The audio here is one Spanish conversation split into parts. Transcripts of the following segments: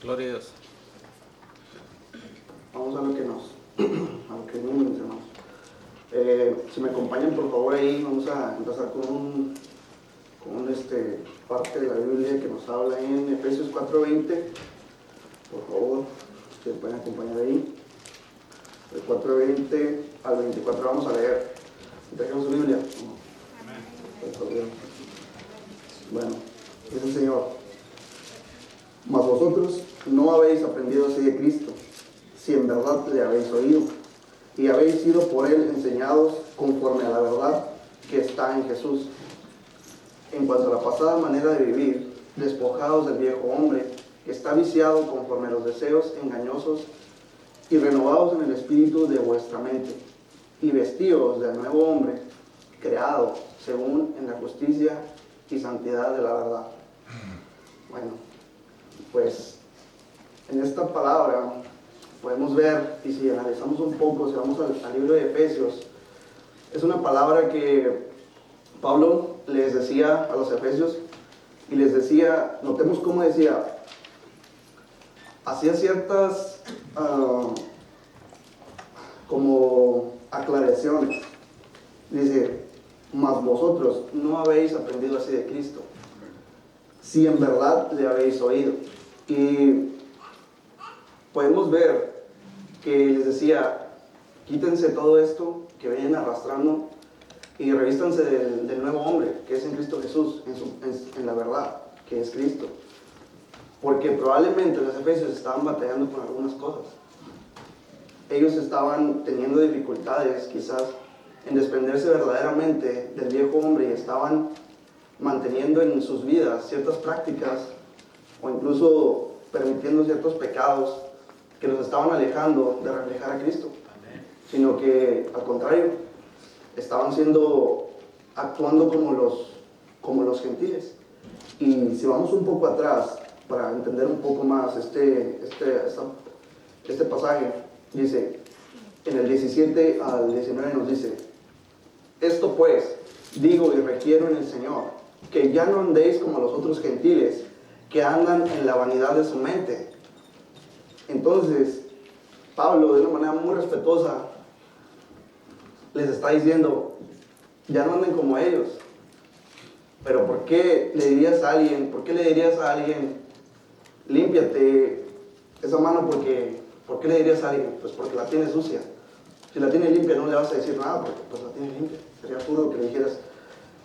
Gloria a Dios. Vamos a lo que venimos, mis hermanos. Si me acompañan, por favor, ahí vamos a empezar con parte de la Biblia que nos habla en Efesios 4:20. Por favor, si me pueden acompañar ahí. Del 4:20 al 24 vamos a leer. ¿Trajimos su Biblia? Amén. Bueno, dice el Señor: mas vosotros no habéis aprendido así de Cristo, si en verdad le habéis oído, y habéis sido por él enseñados conforme a la verdad que está en Jesús. En cuanto a la pasada manera de vivir, despojados del viejo hombre, que está viciado conforme a los deseos engañosos, y renovados en el espíritu de vuestra mente, y vestidos del nuevo hombre, creado según en la justicia y santidad de la verdad. Bueno, pues en esta palabra podemos ver, y si analizamos un poco, si vamos al libro de Efesios, es una palabra que Pablo les decía a los efesios, y les decía, notemos cómo decía, hacía ciertas como aclaraciones. Dice: mas vosotros no habéis aprendido así de Cristo, si en verdad le habéis oído. Y podemos ver que les decía, quítense todo esto que vienen arrastrando y revístanse del nuevo hombre que es en Cristo Jesús, en la verdad que es Cristo. Porque probablemente los efesios estaban batallando con algunas cosas. Ellos estaban teniendo dificultades quizás en desprenderse verdaderamente del viejo hombre, y estaban manteniendo en sus vidas ciertas prácticas o incluso permitiendo ciertos pecados que los estaban alejando de reflejar a Cristo. Amén. Sino que al contrario, estaban actuando como los gentiles. Y si vamos un poco atrás para entender un poco más este pasaje, dice en el 17 al 19 nos dice: esto pues digo y requiero en el Señor, que ya no andéis como los otros gentiles, que andan en la vanidad de su mente. Entonces Pablo, de una manera muy respetuosa, les está diciendo: ya no anden como ellos. Pero ¿por qué le dirías a alguien, límpiate esa mano? ¿Por qué le dirías a alguien? Pues porque la tiene sucia. Si la tiene limpia no le vas a decir nada, porque pues la tiene limpia. Sería absurdo que le dijeras: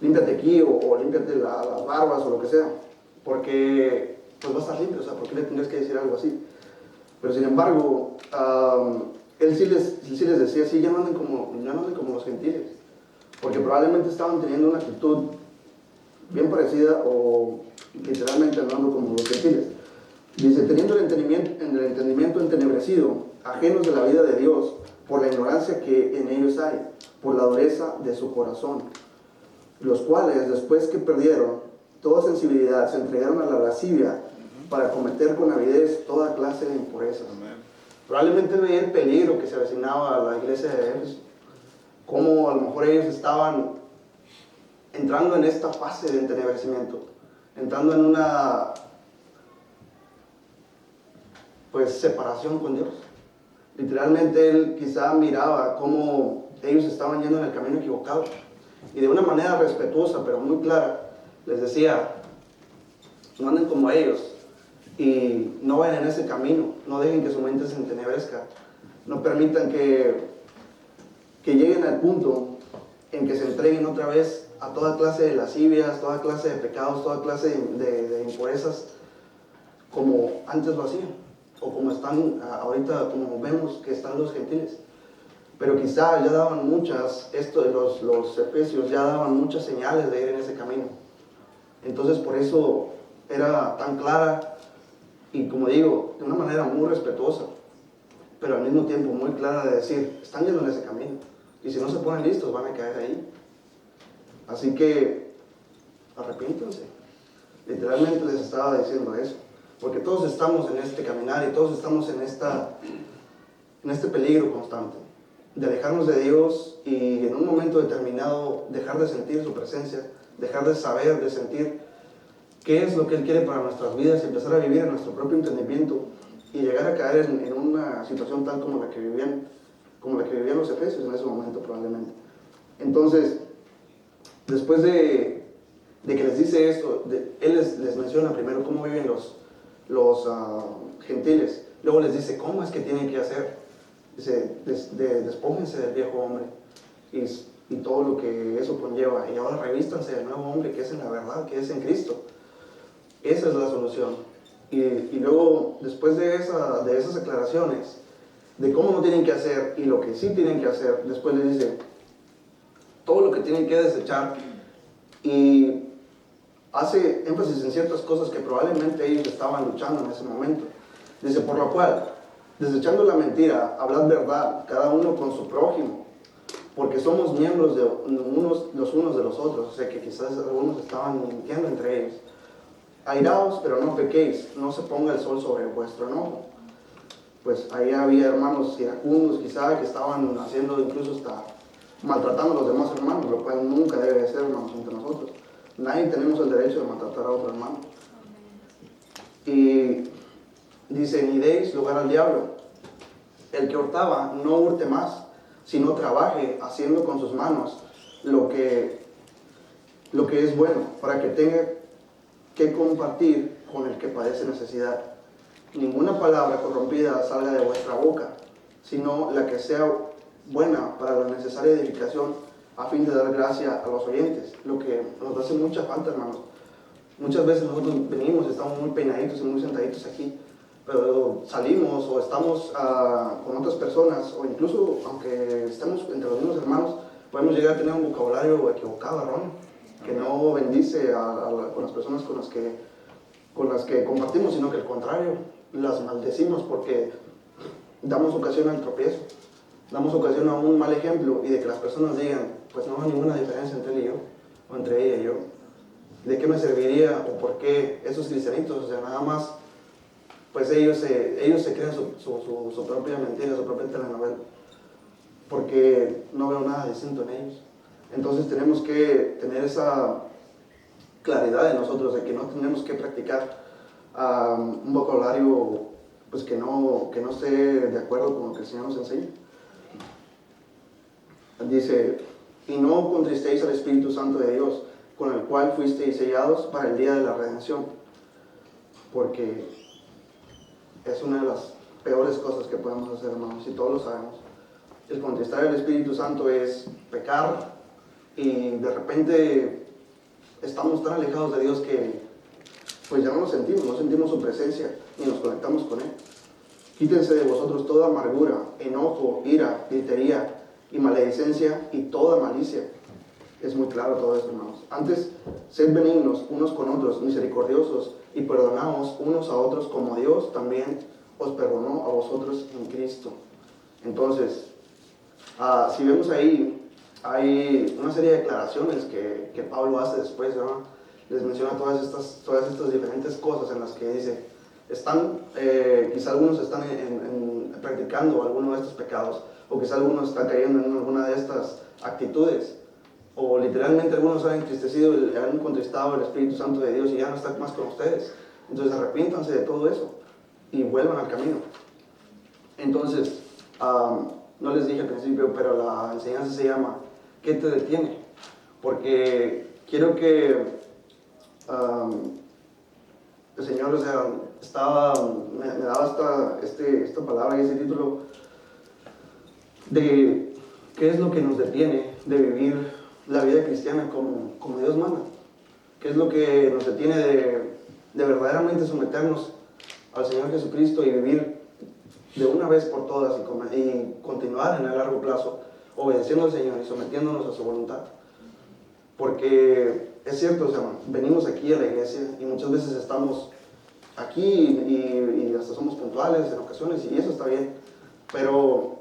límpiate aquí o límpiate las barbas o lo que sea, porque pues va a estar limpio. O sea, ¿por qué le tendrías que decir algo así? Pero sin embargo, él sí les decía: sí, ya no anden como los gentiles, porque probablemente estaban teniendo una actitud bien parecida o literalmente andando como los gentiles. Dice: teniendo el entendimiento entenebrecido, ajenos de la vida de Dios, por la ignorancia que en ellos hay, por la dureza de su corazón, los cuales, después que perdieron toda sensibilidad, se entregaron a la lascivia para cometer con avidez toda clase de impurezas. Amén. Probablemente veía el peligro que se avecinaba a la iglesia de Éfeso, cómo a lo mejor ellos estaban entrando en esta fase de entenebrecimiento, entrando en una separación con Dios. Literalmente él quizá miraba cómo ellos estaban yendo en el camino equivocado, y de una manera respetuosa pero muy clara les decía: no anden como ellos y no vayan en ese camino, no dejen que su mente se entenebrezca, no permitan que lleguen al punto en que se entreguen otra vez a toda clase de lascivias, toda clase de pecados, toda clase de impurezas, como antes lo hacían, o como están ahorita, como vemos que están los gentiles. Pero quizá ya daban los efesios ya daban muchas señales de ir en ese camino. Entonces por eso era tan clara, y como digo, de una manera muy respetuosa, pero al mismo tiempo muy clara, de decir: están yendo en ese camino, y si no se ponen listos van a caer ahí. Así que arrepiéntanse. Literalmente les estaba diciendo eso, porque todos estamos en este caminar y todos estamos en este peligro constante de alejarnos de Dios y en un momento determinado dejar de sentir su presencia, dejar de saber, de sentir qué es lo que Él quiere para nuestras vidas y empezar a vivir en nuestro propio entendimiento y llegar a caer en una situación tal como la que vivían los efesios en ese momento probablemente. Entonces, después de que les dice esto, Él les menciona primero cómo viven los gentiles, luego les dice cómo es que tienen que hacer. Dice, despójense del viejo hombre y todo lo que eso conlleva, y ahora revístanse del nuevo hombre que es en la verdad, que es en Cristo. Esa es la solución. Y luego, después de esas aclaraciones, de cómo no tienen que hacer y lo que sí tienen que hacer, después les dice todo lo que tienen que desechar y hace énfasis en ciertas cosas que probablemente ellos estaban luchando en ese momento. Dice, por lo cual, desechando la mentira, hablad verdad, cada uno con su prójimo, porque somos miembros de los unos de los otros. O sea que quizás algunos estaban mintiendo entre ellos. Airaos, pero no pequéis, no se ponga el sol sobre vuestro enojo. Pues ahí había hermanos iracundos quizá que estaban haciendo incluso hasta maltratando a los demás hermanos, lo cual nunca debe de ser, hermanos, entre nosotros. Nadie tenemos el derecho de maltratar a otro hermano. Y dice, ni deis lugar al diablo. El que hurtaba, no hurte más, sino trabaje haciendo con sus manos lo que es bueno, para que tenga que compartir con el que padece necesidad. Ninguna palabra corrompida salga de vuestra boca, sino la que sea buena para la necesaria edificación, a fin de dar gracia a los oyentes. Lo que nos hace mucha falta, hermanos. Muchas veces nosotros venimos, estamos muy peinaditos y muy sentaditos aquí, pero salimos o estamos con otras personas, o incluso aunque estemos entre los mismos hermanos, podemos llegar a tener un vocabulario equivocado, erróneo, que no bendice con las personas con las que compartimos, sino que al contrario, las maldecimos porque damos ocasión al tropiezo, damos ocasión a un mal ejemplo y de que las personas digan, pues no hay ninguna diferencia entre él y yo, o entre ella y yo. ¿De qué me serviría o por qué esos cristianitos? O sea, nada más, pues ellos se crean su propia mentira, su propia telenovela, porque no veo nada distinto en ellos. Entonces tenemos que tener esa claridad en nosotros de que no tenemos que practicar un vocabulario pues que no esté de acuerdo con lo que el Señor nos enseña. Dice, y no contristéis al Espíritu Santo de Dios, con el cual fuisteis sellados para el día de la redención, porque es una de las peores cosas que podemos hacer, hermanos, y todos lo sabemos. El contristar al Espíritu Santo es pecar y de repente estamos tan alejados de Dios que pues ya no lo sentimos, no sentimos su presencia ni nos conectamos con Él. Quítense de vosotros toda amargura, enojo, ira, gritería y maledicencia y toda malicia. Es muy claro todo esto, hermanos. Antes, sed benignos unos con otros, misericordiosos, y perdonaos unos a otros como Dios también os perdonó a vosotros en Cristo. Entonces, si vemos ahí, hay una serie de declaraciones que Pablo hace después, ¿no? Les menciona todas estas diferentes cosas en las que dice, quizá algunos están practicando alguno de estos pecados, o quizá algunos están cayendo en alguna de estas actitudes, o literalmente algunos han entristecido, han contristado el Espíritu Santo de Dios y ya no está más con ustedes. Entonces arrepiéntanse de todo eso y vuelvan al camino. Entonces, no les dije al principio, pero la enseñanza se llama ¿qué te detiene? Porque quiero que el Señor, o sea, me daba esta palabra y ese título de qué es lo que nos detiene de vivir la vida cristiana como Dios manda. ¿Qué es lo que nos detiene de verdaderamente someternos al Señor Jesucristo y vivir de una vez por todas y continuar en el largo plazo obedeciendo al Señor y sometiéndonos a su voluntad? Porque es cierto, o sea, venimos aquí a la iglesia y muchas veces estamos aquí y hasta somos puntuales en ocasiones y eso está bien, pero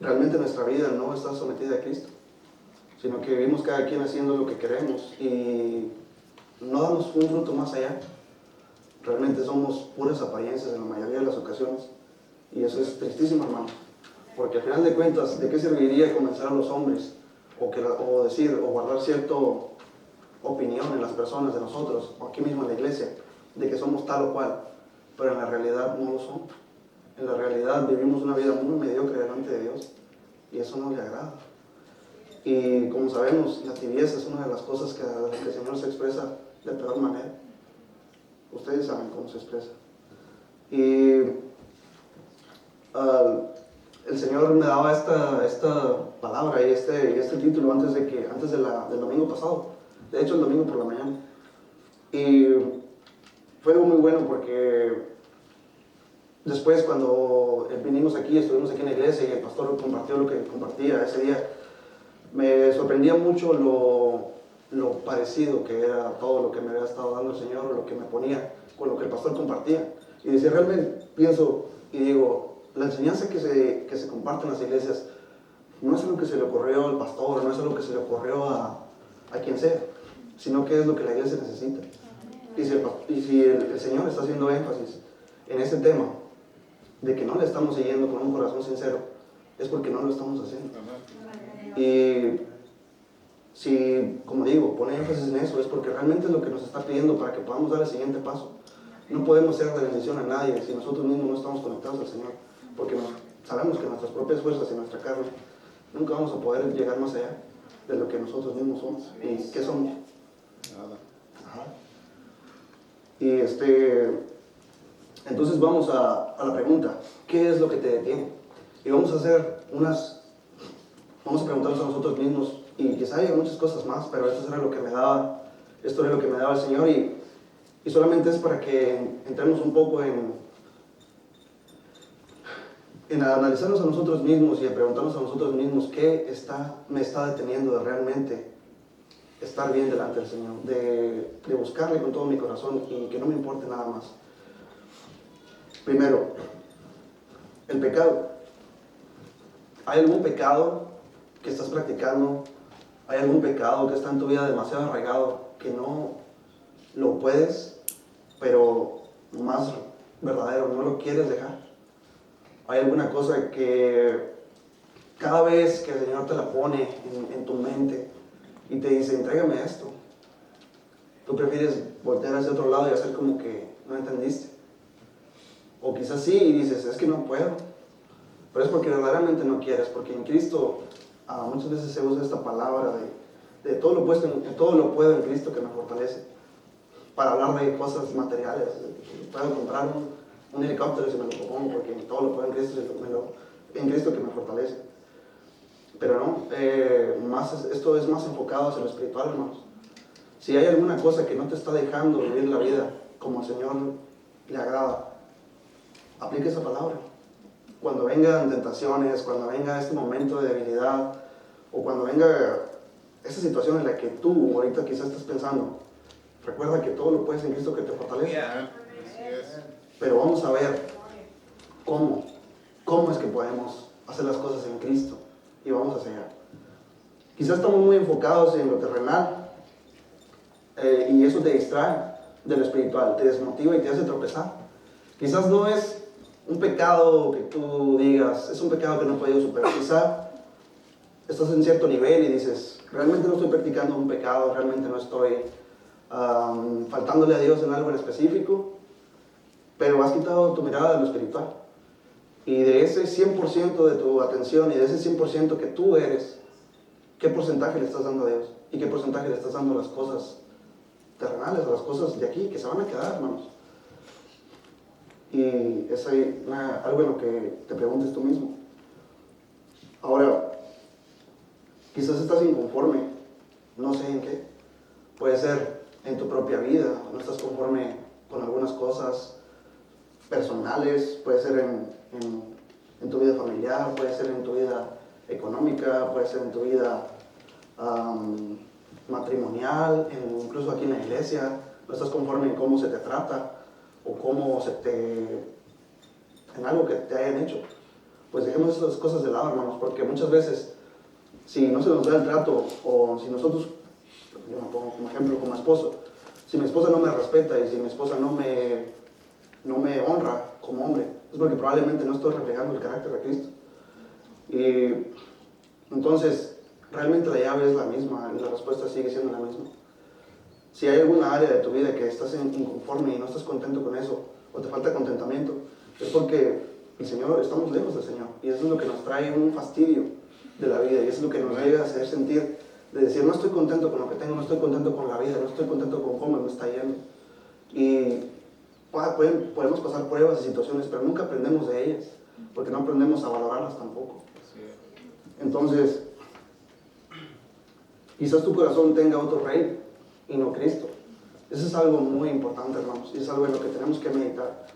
realmente nuestra vida no está sometida a Cristo, sino que vivimos cada quien haciendo lo que queremos y no damos un fruto más allá. Realmente somos puras apariencias en la mayoría de las ocasiones y eso es tristísimo, hermano, porque al final de cuentas, ¿de qué serviría convencer a los hombres o decir o guardar cierto opinión en las personas, de nosotros, o aquí mismo en la iglesia, de que somos tal o cual, pero en la realidad no lo somos. En la realidad vivimos una vida muy mediocre delante de Dios y eso no le agrada. Y como sabemos, la tibieza es una de las cosas que el Señor se expresa de peor manera. Ustedes saben cómo se expresa. Y el Señor me daba esta palabra y este título antes del domingo pasado. De hecho, el domingo por la mañana. Y fue algo muy bueno porque después cuando vinimos aquí, estuvimos aquí en la iglesia y el pastor compartió lo que compartía ese día, me sorprendía mucho lo parecido que era todo lo que me había estado dando el Señor, o lo que me ponía con lo que el pastor compartía. Y decía, realmente pienso y digo, la enseñanza que se comparte en las iglesias no es algo que se le ocurrió al pastor, no es algo que se le ocurrió a quien sea, sino que es lo que la iglesia necesita. Y si el Señor está haciendo énfasis en ese tema, de que no le estamos siguiendo con un corazón sincero, es porque no lo estamos haciendo. Y si, como digo, pone énfasis en eso, es porque realmente es lo que nos está pidiendo para que podamos dar el siguiente paso. No podemos ser de bendición a nadie si nosotros mismos no estamos conectados al Señor, porque sabemos que nuestras propias fuerzas y nuestra carne nunca vamos a poder llegar más allá de lo que nosotros mismos somos. ¿Y qué somos? Nada. Ajá. Y entonces vamos a la pregunta, ¿qué es lo que te detiene? Y vamos a preguntarnos a nosotros mismos, y quizá haya muchas cosas más, pero esto era lo que me daba el Señor, y solamente es para que entremos un poco en analizarnos a nosotros mismos y a preguntarnos a nosotros mismos qué me está deteniendo de realmente estar bien delante del Señor, de buscarle con todo mi corazón y que no me importe nada más. Primero, el pecado. ¿Hay algún pecado que estás practicando? ¿Hay algún pecado que está en tu vida demasiado arraigado que no lo puedes, pero más verdadero, no lo quieres dejar? ¿Hay alguna cosa que cada vez que el Señor te la pone en tu mente y te dice, entrégame esto, tú prefieres voltear hacia otro lado y hacer como que no entendiste? O quizás sí y dices, es que no puedo, pero es porque verdaderamente no quieres, porque en Cristo muchas veces se usa esta palabra de todo lo puedo en Cristo que me fortalece, para hablar de cosas materiales. Puedo comprar un helicóptero si me lo propongo, porque todo lo puedo en Cristo que me fortalece. Pero no, esto es más enfocado hacia lo espiritual, hermanos. Si hay alguna cosa que no te está dejando vivir la vida como al Señor le agrada, aplique esa palabra. Cuando vengan tentaciones, cuando venga este momento de debilidad, o cuando venga esa situación en la que tú ahorita quizás estás pensando, recuerda que todo lo puedes en Cristo que te fortalece. Pero vamos a ver cómo es que podemos hacer las cosas en Cristo y vamos hacia allá. Quizás estamos muy enfocados en lo terrenal y eso te distrae de lo espiritual, te desmotiva y te hace tropezar. Quizás no es un pecado que tú digas, es un pecado que no he podido superar. Quizá estás en cierto nivel y dices, realmente no estoy practicando un pecado, realmente no estoy faltándole a Dios en algo en específico, pero has quitado tu mirada de lo espiritual. Y de ese 100% de tu atención y de ese 100% que tú eres, ¿qué porcentaje le estás dando a Dios? ¿Y qué porcentaje le estás dando a las cosas terrenales, a las cosas de aquí, que se van a quedar, hermanos? Y es algo en lo que te preguntes tú mismo. Ahora, quizás estás inconforme, no sé en qué. Puede ser en tu propia vida, no estás conforme con algunas cosas personales, puede ser en tu vida familiar, puede ser en tu vida económica, puede ser en tu vida matrimonial, incluso aquí en la iglesia, no estás conforme en cómo se te trata o en algo que te hayan hecho. Pues dejemos esas cosas de lado, hermanos, porque muchas veces, si no se nos da el trato, o si nosotros, yo me pongo como ejemplo como esposo, si mi esposa no me respeta y si mi esposa no me honra como hombre, es porque probablemente no estoy reflejando el carácter de Cristo. Y entonces, realmente la llave es la misma y la respuesta sigue siendo la misma. Si hay alguna área de tu vida que estás inconforme y no estás contento con eso, o te falta contentamiento, es porque el Señor, estamos lejos del Señor. Y eso es lo que nos trae un fastidio de la vida. Y eso es lo que nos llega a hacer sentir, de decir, no estoy contento con lo que tengo, no estoy contento con la vida, no estoy contento con cómo me está yendo. Y podemos pasar pruebas y situaciones, pero nunca aprendemos de ellas, porque no aprendemos a valorarlas tampoco. Entonces, quizás tu corazón tenga otro rey y no Cristo. Eso es algo muy importante, hermanos, y es algo en lo que tenemos que meditar.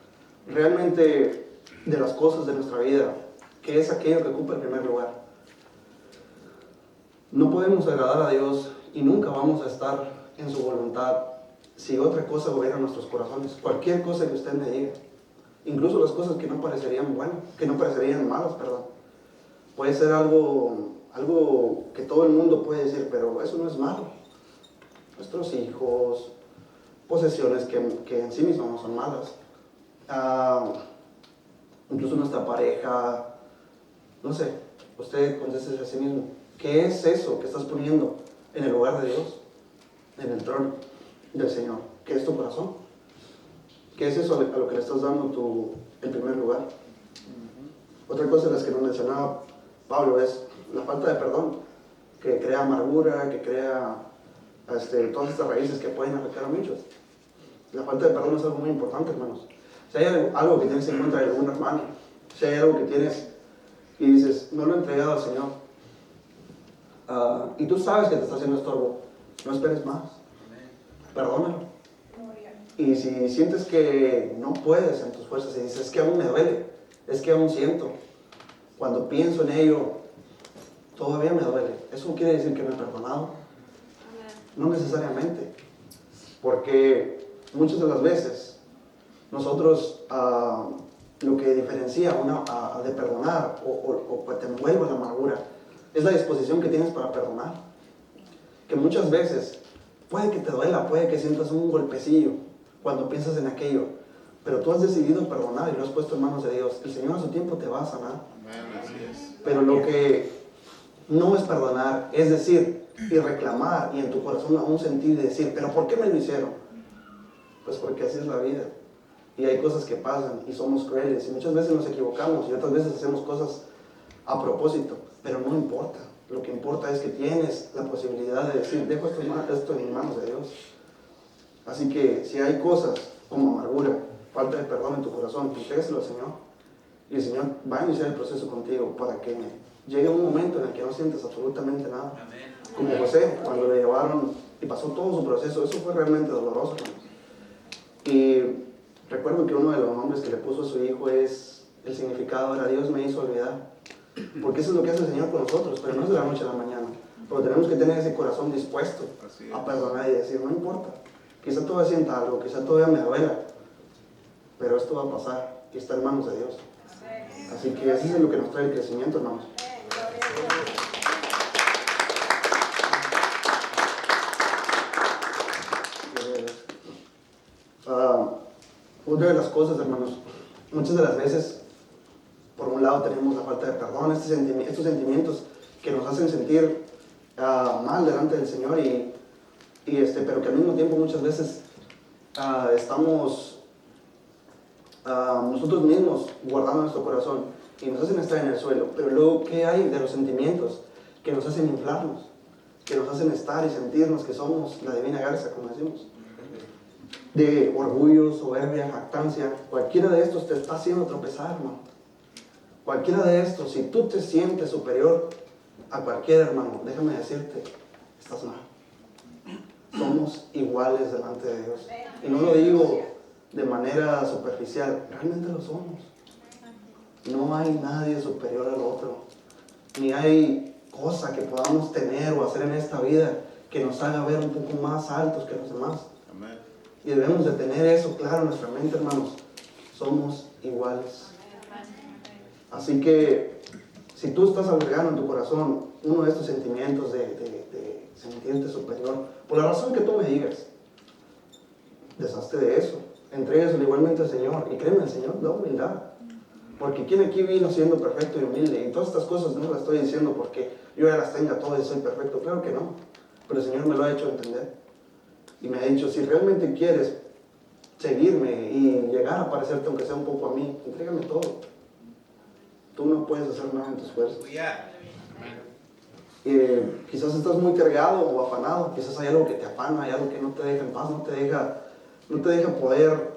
Realmente, de las cosas de nuestra vida, ¿qué es aquello que ocupa el primer lugar? No podemos agradar a Dios y nunca vamos a estar en su voluntad si otra cosa gobierna nuestros corazones. Cualquier cosa que usted me diga, incluso las cosas que no parecerían buenas, que no parecerían malas, perdón, puede ser algo que todo el mundo puede decir, pero eso no es malo. Nuestros hijos, posesiones que en sí mismas no son malas, incluso nuestra pareja, no sé, usted contéstese a sí mismo, ¿qué es eso que estás poniendo en el lugar de Dios, en el trono del Señor? ¿Qué es tu corazón? ¿Qué es eso a lo que le estás dando el primer lugar? Otra cosa de las que nos mencionaba Pablo es la falta de perdón, que crea amargura, que crea todas estas raíces que pueden afectar a muchos. La falta de perdón es algo muy importante, hermanos. Si hay algo que tienes en contra de algún hermano, si hay algo que tienes y dices, no lo he entregado al Señor, y tú sabes que te está haciendo estorbo, no esperes más. Perdónalo. Y si sientes que no puedes en tus fuerzas y dices, es que aún me duele, es que aún siento, cuando pienso en ello, todavía me duele. ¿Eso quiere decir que no he perdonado? No necesariamente. Porque muchas de las veces nosotros lo que diferencia de perdonar o que te envuelva la amargura es la disposición que tienes para perdonar. Que muchas veces puede que te duela, puede que sientas un golpecillo cuando piensas en aquello, pero tú has decidido perdonar y lo has puesto en manos de Dios. El Señor a su tiempo te va a sanar. Así es. Pero lo que no es perdonar, es decir y reclamar y en tu corazón aún sentir y decir, ¿pero por qué me lo hicieron? Pues porque así es la vida. Y hay cosas que pasan y somos crueles y muchas veces nos equivocamos y otras veces hacemos cosas a propósito, pero no importa. Lo que importa es que tienes la posibilidad de decir, dejo esto en manos de Dios. Así que si hay cosas como amargura, falta de perdón en tu corazón, entrégaselo al Señor. Y el Señor va a iniciar el proceso contigo para que llegue un momento en el que no sientes absolutamente nada. Como José, cuando le llevaron y pasó todo su proceso, eso fue realmente doloroso, hermanos. Y recuerdo que uno de los nombres que le puso a su hijo el significado era Dios me hizo olvidar. Porque eso es lo que hace el Señor con nosotros, pero no es de la noche a la mañana. Pero tenemos que tener ese corazón dispuesto a perdonar y decir, no importa, quizá todavía sienta algo, quizá todavía me duela, pero esto va a pasar y está en manos de Dios. Así que eso es lo que nos trae el crecimiento, hermanos. Otra de las cosas, hermanos, muchas de las veces, por un lado tenemos la falta de perdón, estos sentimientos que nos hacen sentir mal delante del Señor, pero que al mismo tiempo muchas veces estamos nosotros mismos guardando nuestro corazón y nos hacen estar en el suelo. Pero luego, ¿qué hay de los sentimientos que nos hacen inflarnos? Que nos hacen estar y sentirnos que somos la divina garza, como decimos. De orgullo, soberbia, jactancia. Cualquiera de estos te está haciendo tropezar, hermano. Cualquiera de estos, si tú te sientes superior a cualquier hermano, déjame decirte, estás mal. Somos iguales delante de Dios. Y no lo digo de manera superficial, realmente lo somos. No hay nadie superior al otro. Ni hay cosa que podamos tener o hacer en esta vida que nos haga ver un poco más altos que los demás. Amén. Y debemos de tener eso claro en nuestra mente, hermanos. Somos iguales. Así que, si tú estás albergando en tu corazón uno de estos sentimientos de sentirte superior, por la razón que tú me digas, deshazte de eso. Entrégaselo igualmente al Señor. Y créeme, el Señor da humildad. Porque ¿quién aquí vino siendo perfecto y humilde? Y todas estas cosas no las estoy diciendo porque yo ya las tenga todas y soy perfecto. Claro que no. Pero el Señor me lo ha hecho entender. y me ha dicho, si realmente quieres seguirme y llegar a parecerte aunque sea un poco a mí, entrégame todo. Tú no puedes hacer nada en tus fuerzas. Quizás estás muy cargado o afanado, quizás hay algo que te afana, hay algo que no te deja en paz, no te deja poder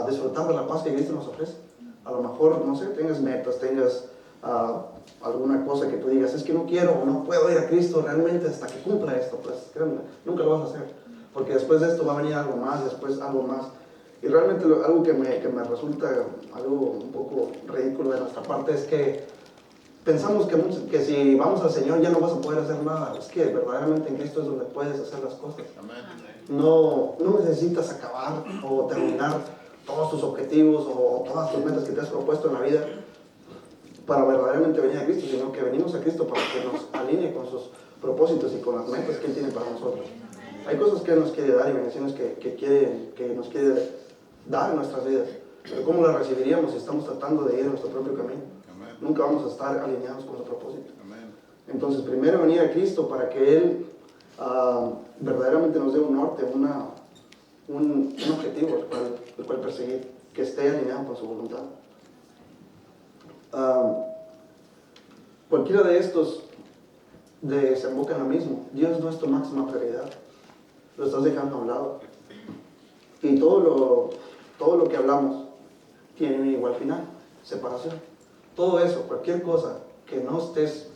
disfrutar de la paz que Cristo nos ofrece. A lo mejor, no sé, tengas metas, tengas alguna cosa que tú digas, es que no quiero o no puedo ir a Cristo realmente hasta que cumpla esto. Pues créanme, nunca lo vas a hacer, porque después de esto va a venir algo más, después algo más. Y realmente algo que me resulta algo un poco ridículo de nuestra parte es que pensamos que si vamos al Señor ya no vas a poder hacer nada. Es que verdaderamente en Cristo es donde puedes hacer las cosas. No necesitas acabar o terminar todos tus objetivos o todas tus metas que te has propuesto en la vida para verdaderamente venir a Cristo, sino que venimos a Cristo para que nos alinee con sus propósitos y con las metas que Él tiene para nosotros. Hay cosas que Él nos quiere dar y bendiciones que nos quiere dar en nuestras vidas. Pero ¿cómo las recibiríamos si estamos tratando de ir en nuestro propio camino? Nunca vamos a estar alineados con su propósito. Entonces, primero venir a Cristo para que Él verdaderamente nos dé un norte, un objetivo el cual perseguir, que esté alineado con su voluntad. Cualquiera de estos desemboca en lo mismo. Dios no es tu máxima prioridad. Lo estás dejando a un lado. Y todo lo que hablamos tiene un igual final: separación. Todo eso, cualquier cosa que no estés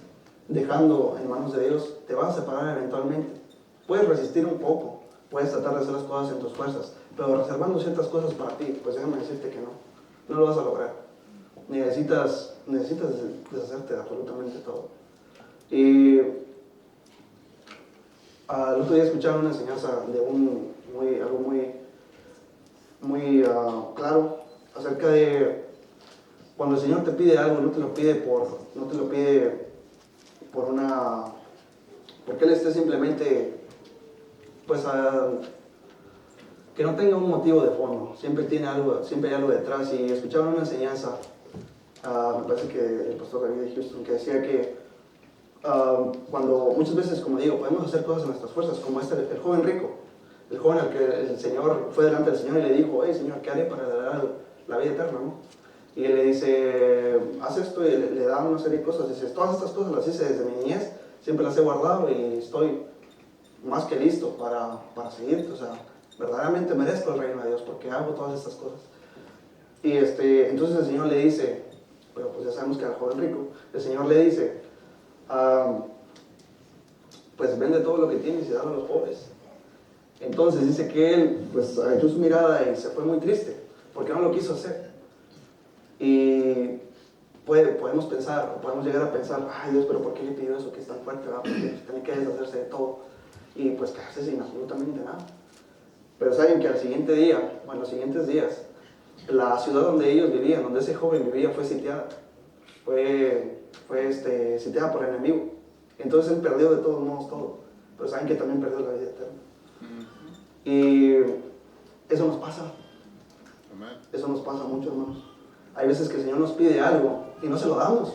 dejando en manos de Dios, te va a separar eventualmente. Puedes resistir un poco, puedes tratar de hacer las cosas en tus fuerzas, pero reservando ciertas cosas para ti, pues déjame decirte que no lo vas a lograr. Necesitas deshacerte de absolutamente todo. Y el otro día escuchaba una enseñanza de algo muy claro acerca de cuando el Señor te pide algo, no te lo pide porque Él esté simplemente, pues, que no tenga un motivo de fondo. Siempre hay algo detrás. Y escuchaba una enseñanza, me parece que el pastor David de Houston, que decía que cuando muchas veces, como digo, podemos hacer cosas en nuestras fuerzas, como el joven rico, el joven al que el Señor fue delante del Señor y le dijo, hey Señor, ¿qué haré para dar la vida eterna? ¿No? Y él le dice, haz esto, y le da una serie de cosas. Dice, todas estas cosas las hice desde mi niñez, siempre las he guardado y estoy más que listo para seguirte. O sea, verdaderamente merezco el reino de Dios porque hago todas estas cosas. Y entonces el Señor le dice, pero pues ya sabemos que era el joven rico, el Señor le dice, pues vende todo lo que tienes y dalo a los pobres. Entonces dice que él pues echó su mirada y se fue muy triste porque no lo quiso hacer. Y podemos llegar a pensar, ay Dios, pero ¿por qué le pidió eso que es tan fuerte? Porque pues, tiene que deshacerse de todo y pues quedarse sin absolutamente nada. Pero saben que al siguiente día, o en los siguientes días, la ciudad donde ellos vivían, donde ese joven vivía, fue sitiada. Fue sitiada por el enemigo. Entonces él perdió de todos modos todo. Pero saben que también perdió la vida eterna. Y eso nos pasa. Eso nos pasa mucho, hermanos. Hay veces que el Señor nos pide algo y no se lo damos.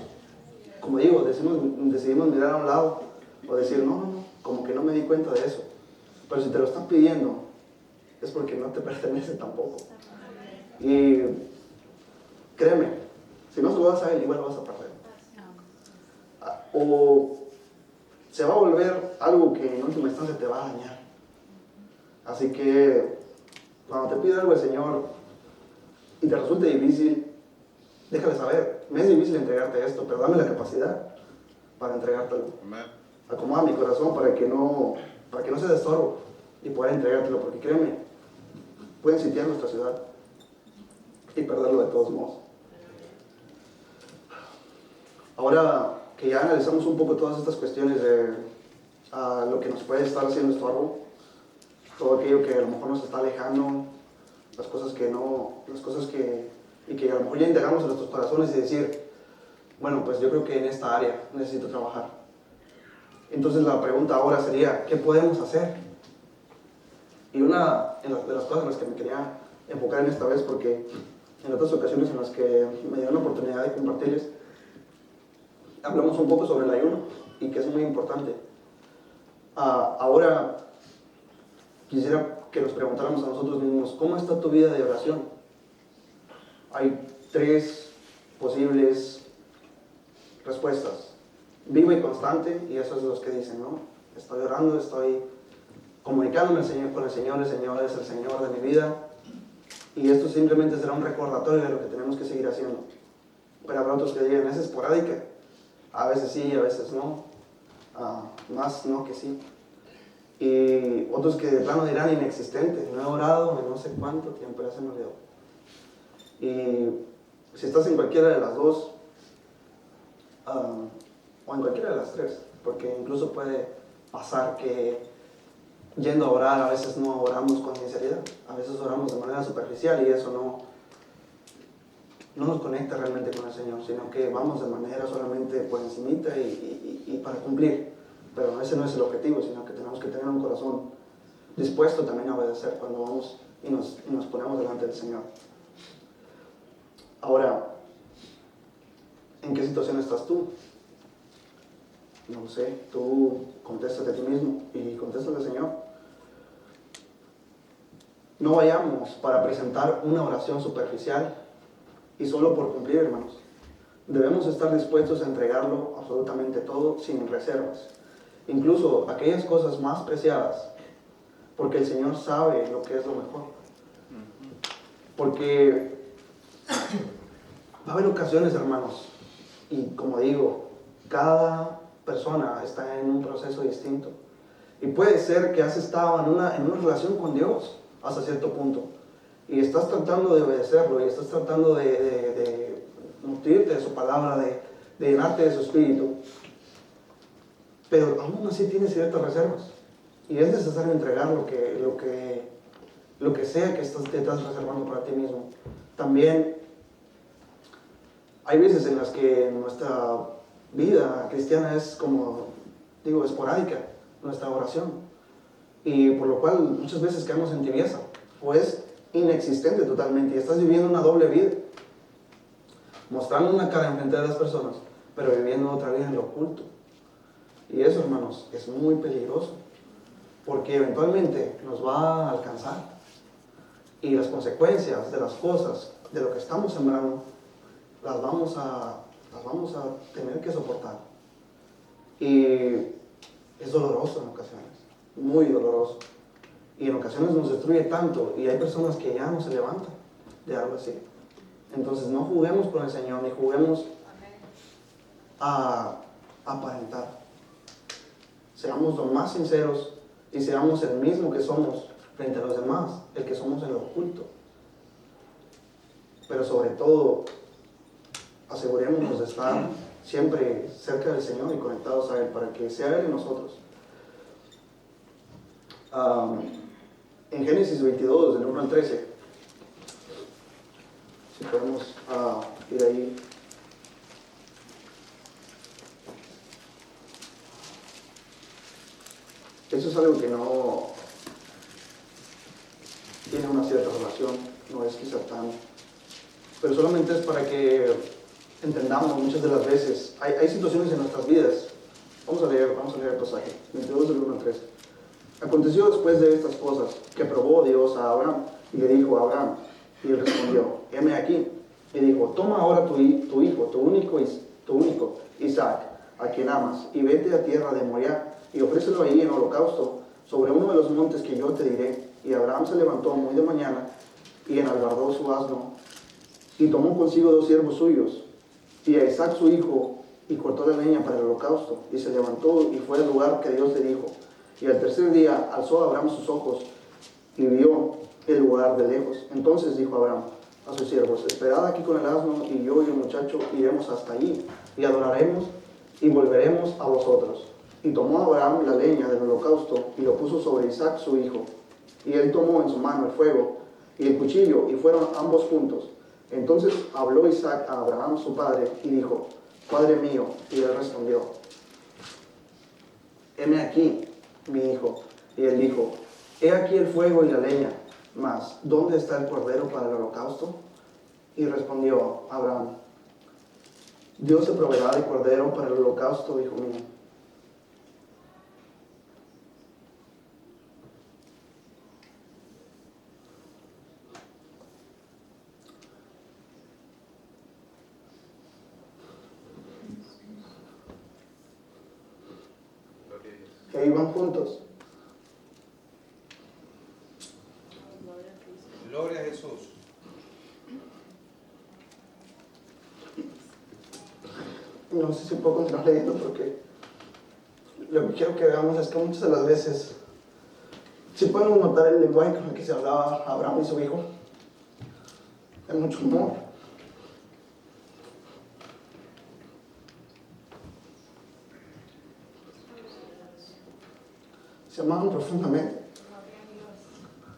Como digo, decidimos mirar a un lado o decir, no, como que no me di cuenta de eso. Pero si te lo están pidiendo, es porque no te pertenece tampoco. Y créeme, si no se lo das a Él, igual lo vas a perder. O se va a volver algo que en última instancia te va a dañar. Así que cuando te pide algo el Señor y te resulte difícil, déjale saber, me es difícil entregarte esto, pero dame la capacidad para entregártelo. Acomoda mi corazón para que no se de estorbo y pueda entregártelo, porque créeme, pueden sitiar nuestra ciudad y perderlo de todos modos. Ahora que ya analizamos un poco todas estas cuestiones de lo que nos puede estar haciendo estorbo, todo aquello que a lo mejor nos está alejando, las cosas que y que a lo mejor ya indagamos en nuestros corazones y decir, bueno, pues yo creo que en esta área necesito trabajar. Entonces la pregunta ahora sería, ¿qué podemos hacer? Y una de las cosas en las que me quería enfocar en esta vez, porque en otras ocasiones en las que me dieron la oportunidad de compartirles, hablamos un poco sobre el ayuno y que es muy importante. Ahora, quisiera que nos preguntáramos a nosotros mismos, ¿cómo está tu vida de oración? Hay 3 posibles respuestas. Vivo y constante, y eso es lo que dicen, ¿no? Estoy orando, estoy comunicándome con el Señor es el Señor de mi vida, y esto simplemente será un recordatorio de lo que tenemos que seguir haciendo. Pero habrá otros que digan, es esporádica, a veces sí, a veces no, más no que sí. Y otros que de plano dirán inexistente, no he orado en no sé cuánto tiempo, ya se me olvidó. Y si estás en cualquiera de las dos, o en cualquiera de las 3, porque incluso puede pasar que yendo a orar a veces no oramos con sinceridad, a veces oramos de manera superficial y eso no nos conecta realmente con el Señor, sino que vamos de manera solamente por encimita y para cumplir. Pero ese no es el objetivo, sino que tenemos que tener un corazón dispuesto también a obedecer cuando vamos y nos ponemos delante del Señor. Ahora, ¿en qué situación estás tú? No sé, tú contéstate a ti mismo y contéstate al Señor. No vayamos para presentar una oración superficial y solo por cumplir, hermanos. Debemos estar dispuestos a entregarlo absolutamente todo sin reservas, incluso aquellas cosas más preciadas, porque el Señor sabe lo que es lo mejor. Porque va a haber ocasiones, hermanos, y como digo, cada persona está en un proceso distinto. Y puede ser que has estado en una relación con Dios hasta cierto punto, y estás tratando de obedecerlo, y estás tratando de nutrirte de su palabra, de llenarte de su espíritu, pero aún así tienes ciertas reservas, y es necesario entregar lo que sea que te estás reservando para ti mismo. También hay veces en las que nuestra vida cristiana es, como digo, esporádica, nuestra oración, y por lo cual muchas veces caemos en tibieza, o es inexistente totalmente, y estás viviendo una doble vida, mostrando una cara enfrente de las personas, pero viviendo otra vida en lo oculto. Y eso, hermanos, es muy peligroso, porque eventualmente nos va a alcanzar, y las consecuencias de las cosas, de lo que estamos sembrando, las vamos a tener que soportar. Y es doloroso en ocasiones, muy doloroso. Y en ocasiones nos destruye tanto, y hay personas que ya no se levantan de algo así. Entonces no juguemos con el Señor, ni juguemos a aparentar. Seamos lo más sinceros y seamos el mismo que somos frente a los demás, el que somos en lo oculto. Pero sobre todo, asegurémonos de estar siempre cerca del Señor y conectados a Él, para que sea Él en nosotros. En Génesis 22, del 1 al 13, si podemos ir ahí. Eso es algo que no tiene una cierta relación, no es quizá tan, pero solamente es para que entendamos muchas de las veces. Hay situaciones en nuestras vidas. Vamos a leer el pasaje, 22 del 1 al 13. Aconteció después de estas cosas que probó Dios a Abraham y le dijo a Abraham, y él respondió, heme aquí. Y dijo, toma ahora tu hijo, tu único, Isaac, a quien amas, y vete a tierra de Moriah, y ofrécelo ahí en holocausto sobre uno de los montes que yo te diré. Y Abraham se levantó muy de mañana y enalbardó su asno, y tomó consigo 2 siervos suyos, y a Isaac su hijo, y cortó la leña para el holocausto, y se levantó y fue al lugar que Dios le dijo. Y al tercer día alzó Abraham sus ojos y vio el lugar de lejos. Entonces dijo Abraham a sus siervos, esperad aquí con el asno, y yo y el muchacho iremos hasta allí, y adoraremos, y volveremos a vosotros. Y tomó Abraham la leña del holocausto, y lo puso sobre Isaac su hijo. Y él tomó en su mano el fuego y el cuchillo, y fueron ambos juntos. Entonces habló Isaac a Abraham su padre, y dijo, Padre mío. Y él respondió, heme aquí, mi hijo. Y él dijo, he aquí el fuego y la leña, mas ¿dónde está el cordero para el holocausto? Y respondió Abraham, Dios se proveerá de cordero para el holocausto, hijo mío. que iban juntos. Gloria a Jesús. No sé si puedo continuar leyendo porque lo que quiero que veamos es que muchas de las veces, si podemos notar el lenguaje con el que se hablaba Abraham y su hijo, hay mucho humor. Se amaban profundamente,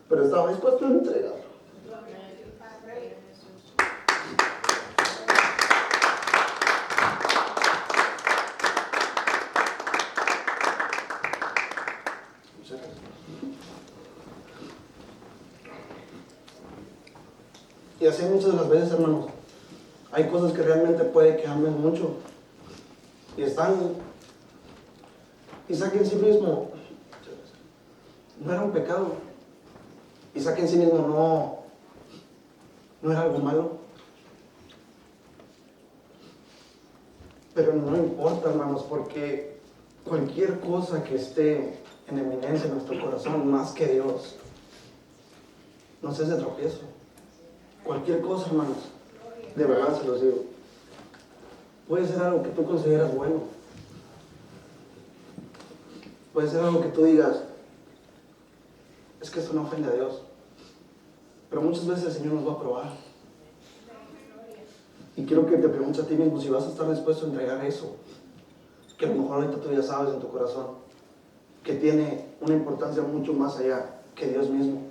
pero estaba dispuesto a entregar. Y así muchas de las veces, hermanos, hay cosas que realmente puede que amen mucho y están. Isaac en sí mismo no era un pecado. Isaac en sí mismo no era algo malo. Pero no importa, hermanos, porque cualquier cosa que esté en eminencia en nuestro corazón, más que Dios, nos es de tropiezo. Cualquier cosa, hermanos, de verdad se los digo. Puede ser algo que tú consideras bueno. Puede ser algo que tú digas, es que esto no ofende a Dios. Pero muchas veces el Señor nos va a probar. Y quiero que te preguntes a ti mismo si vas a estar dispuesto a entregar eso, que a lo mejor ahorita tú ya sabes en tu corazón, que tiene una importancia mucho más allá que Dios mismo.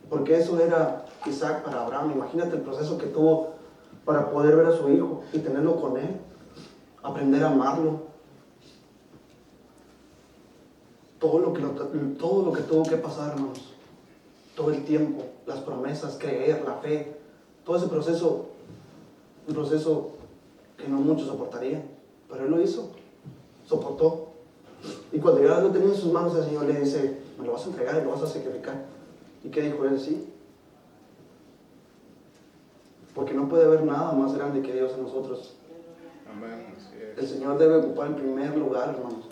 Porque eso era Isaac para Abraham. Imagínate el proceso que tuvo para poder ver a su hijo y tenerlo con él, aprender a amarlo. Todo lo que tuvo que pasar, hermanos. Todo el tiempo, las promesas, creer, la fe, todo ese proceso, un proceso que no muchos soportarían, pero él lo hizo, soportó. Y cuando ya lo tenía en sus manos, el Señor le dice, me lo vas a entregar y lo vas a sacrificar. ¿Y qué dijo él? Sí. Porque no puede haber nada más grande que Dios en nosotros. Amén. El Señor debe ocupar el primer lugar, hermanos.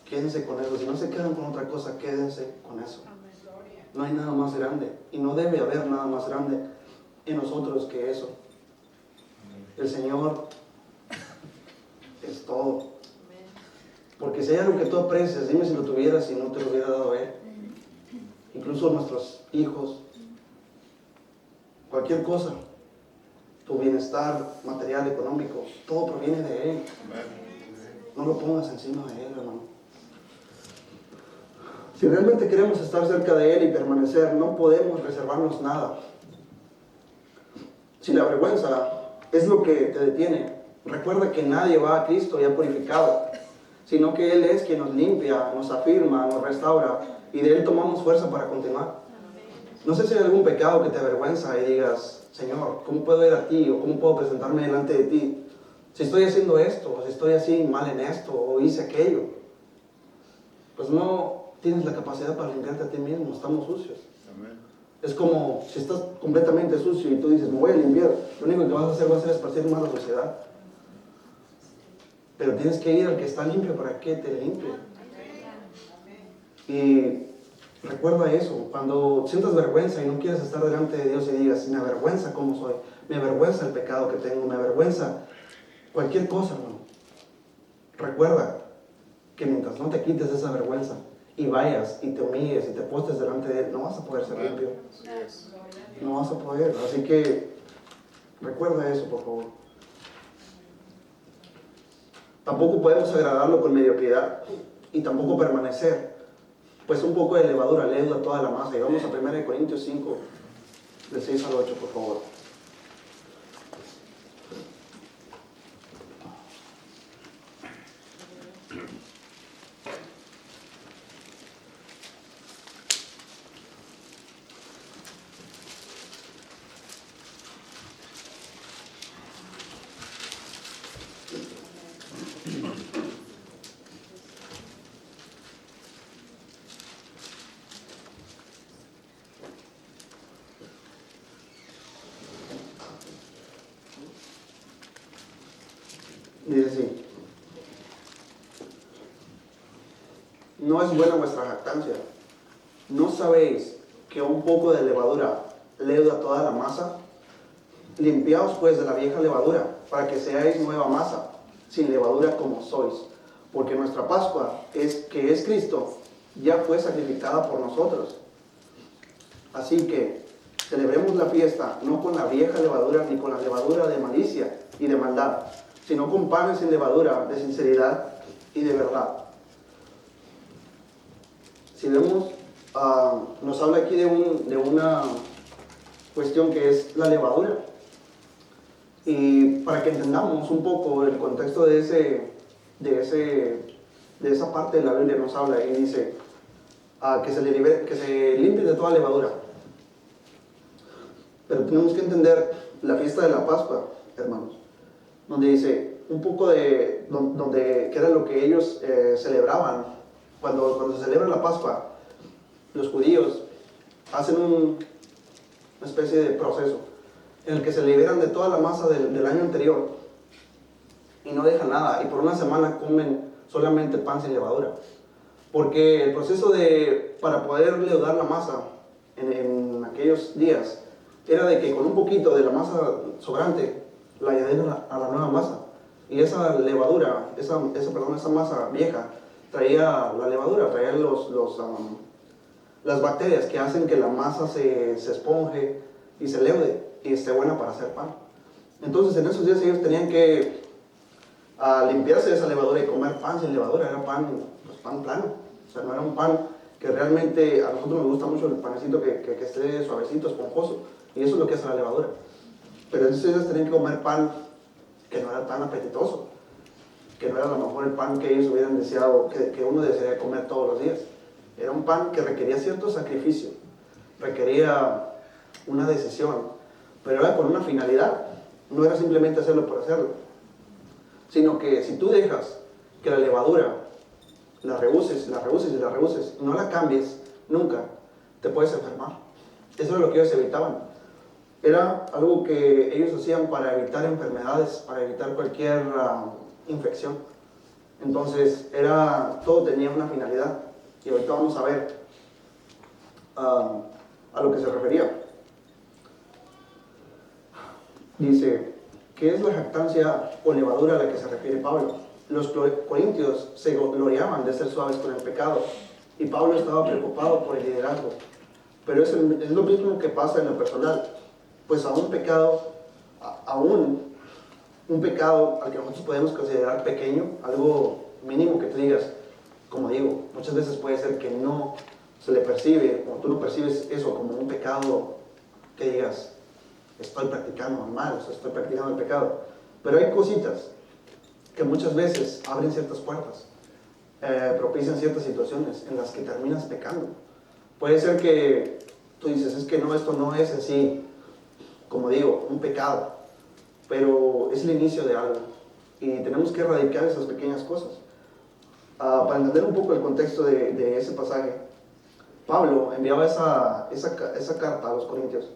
Quédense con eso. Si no se quedan con otra cosa, quédense con eso. No hay nada más grande. Y no debe haber nada más grande en nosotros que eso. El Señor es todo. Porque si hay algo que tú aprecias, dime si lo tuvieras y no te lo hubiera dado Él. Incluso nuestros hijos. Cualquier cosa. Tu bienestar material, económico, todo proviene de Él. No lo pongas encima de Él, hermano. Si realmente queremos estar cerca de Él y permanecer, no podemos reservarnos nada. Si la vergüenza es lo que te detiene, recuerda que nadie va a Cristo ya purificado, sino que Él es quien nos limpia, nos afirma, nos restaura, y de Él tomamos fuerza para continuar. No sé si hay algún pecado que te avergüenza y digas, Señor, ¿cómo puedo ir a ti? ¿O cómo puedo presentarme delante de ti? Si estoy haciendo esto, o si estoy así mal en esto, o hice aquello, pues no tienes la capacidad para limpiarte a ti mismo, estamos sucios. Amén. Es como si estás completamente sucio y tú dices, me voy a limpiar, lo único que vas a hacer va a ser esparcir más la suciedad. Pero tienes que ir al que está limpio para que te limpie. Y recuerda eso, cuando sientas vergüenza y no quieres estar delante de Dios y digas, me avergüenza cómo soy, me avergüenza el pecado que tengo, me avergüenza cualquier cosa, hermano. Recuerda que mientras no te quites esa vergüenza y vayas y te humilles y te postes delante de Él, no vas a poder ser limpio. No vas a poder. Así que recuerda eso, por favor. Tampoco podemos agradarlo con mediocridad y tampoco permanecer. Pues un poco de levadura leuda toda la masa. Y vamos a 1 Corintios 5, del 6 al 8, por favor. Dice así. no es buena vuestra jactancia. ¿No sabéis que un poco de levadura leuda toda la masa? Limpiaos pues de la vieja levadura, para que seáis nueva masa, sin levadura como sois. Porque nuestra Pascua, que es Cristo, ya fue sacrificada por nosotros. Así que celebremos la fiesta no con la vieja levadura ni con la levadura de malicia y de maldad, sino con panes sin levadura de sinceridad y de verdad. Si vemos, nos habla aquí de una cuestión que es la levadura. Y para que entendamos un poco el contexto de esa parte de la Biblia, nos habla y dice que se limpie de toda levadura. Pero tenemos que entender la fiesta de la Pascua, hermanos, donde dice un poco de que era lo que ellos celebraban. Cuando se celebra la Pascua, los judíos hacen una especie de proceso en el que se liberan de toda la masa del año anterior y no dejan nada, y por una semana comen solamente pan sin levadura, porque el proceso para poder leudar la masa en aquellos días era de que con un poquito de la masa sobrante la añadieron a la nueva masa, y esa levadura, esa masa vieja traía la levadura, traía las bacterias que hacen que la masa se esponje y se leude y esté buena para hacer pan. Entonces en esos días ellos tenían que limpiarse de esa levadura y comer pan sin levadura. Era pan plano, o sea, no era un pan que realmente, a nosotros nos gusta mucho el panecito que esté suavecito, esponjoso, y eso es lo que hace la levadura. Pero en esos días tenían que comer pan que no era tan apetitoso, que no era a lo mejor el pan que ellos hubieran deseado, que uno desearía comer todos los días. Era un pan que requería cierto sacrificio, requería una decisión, pero era con una finalidad. No era simplemente hacerlo por hacerlo, sino que si tú dejas que la levadura la rehuses, no la cambies nunca, te puedes enfermar. Eso es lo que ellos evitaban. Era algo que ellos hacían para evitar enfermedades, para evitar cualquier infección. Entonces todo tenía una finalidad, y ahorita vamos a ver a lo que se refería. Dice, ¿qué es la jactancia o levadura a la que se refiere Pablo? Los corintios se gloriaban de ser suaves con el pecado, y Pablo estaba preocupado por el liderazgo. Pero es lo mismo que pasa en lo personal. Pues un pecado al que nosotros podemos considerar pequeño, algo mínimo que tú digas, como digo, muchas veces puede ser que no se le percibe, o tú no percibes eso como un pecado que digas, estoy practicando mal, o sea, estoy practicando el pecado. Pero hay cositas que muchas veces abren ciertas puertas, propician ciertas situaciones en las que terminas pecando. Puede ser que tú dices, es que no, esto no es en sí, como digo, un pecado, pero es el inicio de algo, y tenemos que erradicar esas pequeñas cosas. Para entender un poco el contexto de ese pasaje, Pablo enviaba esa carta a los corintios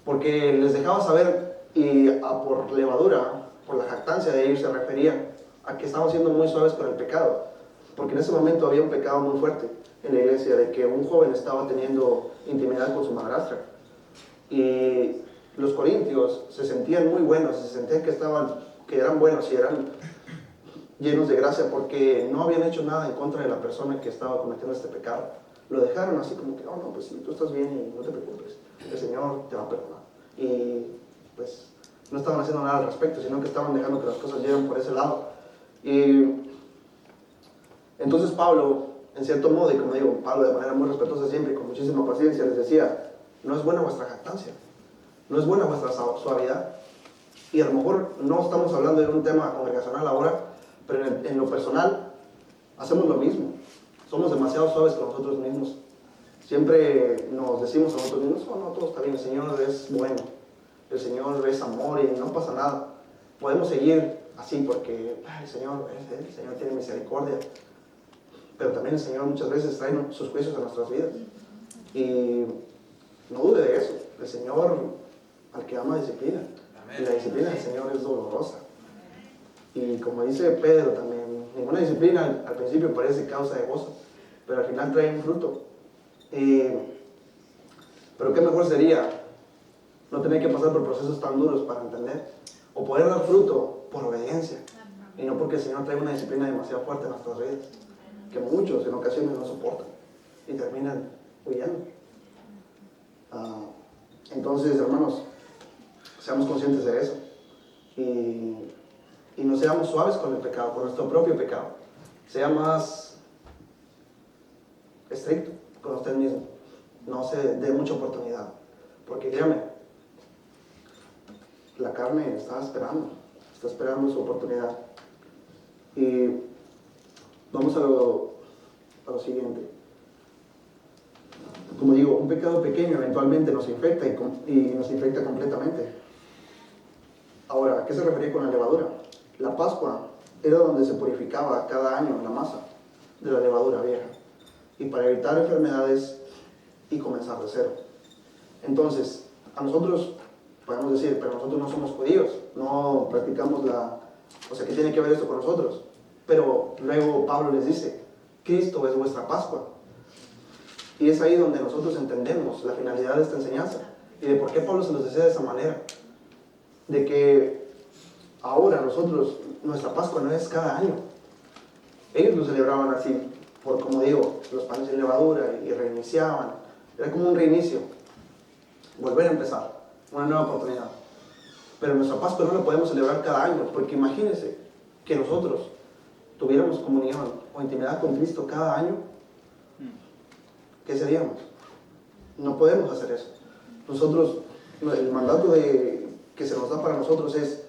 porque les dejaba saber, y por levadura, por la jactancia de ellos, se refería a que estaban siendo muy suaves con el pecado, porque en ese momento había un pecado muy fuerte en la iglesia, de que un joven estaba teniendo intimidad con su madrastra, y los corintios se sentían muy buenos, se sentían que eran buenos y eran llenos de gracia, porque no habían hecho nada en contra de la persona que estaba cometiendo este pecado. Lo dejaron así como que, oh no, pues sí, tú estás bien y no te preocupes, el Señor te va a perdonar. Y pues no estaban haciendo nada al respecto, sino que estaban dejando que las cosas lleguen por ese lado. Y entonces Pablo, en cierto modo, y como digo, Pablo de manera muy respetuosa siempre y con muchísima paciencia, les decía, no es buena vuestra jactancia, no es buena vuestra suavidad. Y a lo mejor no estamos hablando de un tema congregacional ahora, pero en lo personal hacemos lo mismo. Somos demasiado suaves con nosotros mismos. Siempre nos decimos a nosotros mismos, oh no, todo está bien, el Señor es bueno, el Señor es amor y no pasa nada. Podemos seguir así porque el Señor tiene misericordia, pero también el Señor muchas veces trae sus juicios a nuestras vidas. Y no dude de eso, el Señor al que ama disciplina. Y la disciplina del Señor es dolorosa. Y como dice Pedro también, ninguna disciplina al principio parece causa de gozo, pero al final traen fruto. Pero qué mejor sería no tener que pasar por procesos tan duros para entender, o poder dar fruto por obediencia, y no porque el Señor trae una disciplina demasiado fuerte en nuestras vidas, que muchos en ocasiones no soportan y terminan huyendo. Entonces, hermanos, seamos conscientes de eso y no seamos suaves con el pecado, con nuestro propio pecado. Sea más estricto con usted mismo. No se dé mucha oportunidad, porque créame, la carne está esperando su oportunidad. Y vamos a lo siguiente. Como digo, un pecado pequeño eventualmente nos infecta y nos infecta completamente. Ahora, ¿a qué se refería con la levadura? La Pascua era donde se purificaba cada año la masa de la levadura vieja, y para evitar enfermedades y comenzar de cero. Entonces, a nosotros podemos decir, pero nosotros no somos judíos, no practicamos o sea, ¿qué tiene que ver esto con nosotros? Pero luego Pablo les dice, Cristo es vuestra Pascua. Y es ahí donde nosotros entendemos la finalidad de esta enseñanza y de por qué Pablo se los decía de esa manera. De que ahora nosotros, nuestra Pascua no es cada año. Ellos lo celebraban así, por como digo, los panes sin levadura, y reiniciaban. Era como un reinicio, volver a empezar, una nueva oportunidad. Pero nuestra Pascua no la podemos celebrar cada año, porque imagínense que nosotros tuviéramos comunión o intimidad con Cristo cada año. ¿Qué seríamos? No podemos hacer eso. Nosotros, el mandato que se nos da para nosotros es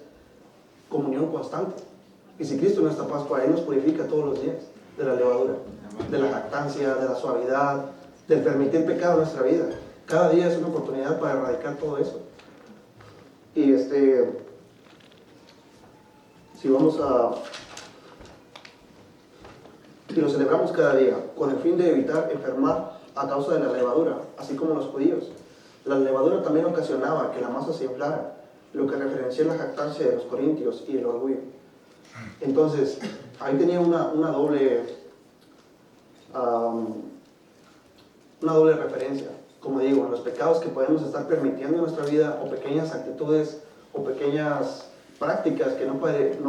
comunión constante. Y si Cristo en esta Pascua, Él nos purifica todos los días de la levadura, de la jactancia, de la suavidad, del permitir pecado en nuestra vida. Cada día es una oportunidad para erradicar todo eso. Y si lo celebramos cada día con el fin de evitar enfermar a causa de la levadura, así como los judíos. La levadura también ocasionaba que la masa se inflara, lo que referencia la jactancia de los corintios y el orgullo. Entonces, ahí tenía una doble referencia. Como digo, en los pecados que podemos estar permitiendo en nuestra vida, o pequeñas actitudes, o pequeñas prácticas que no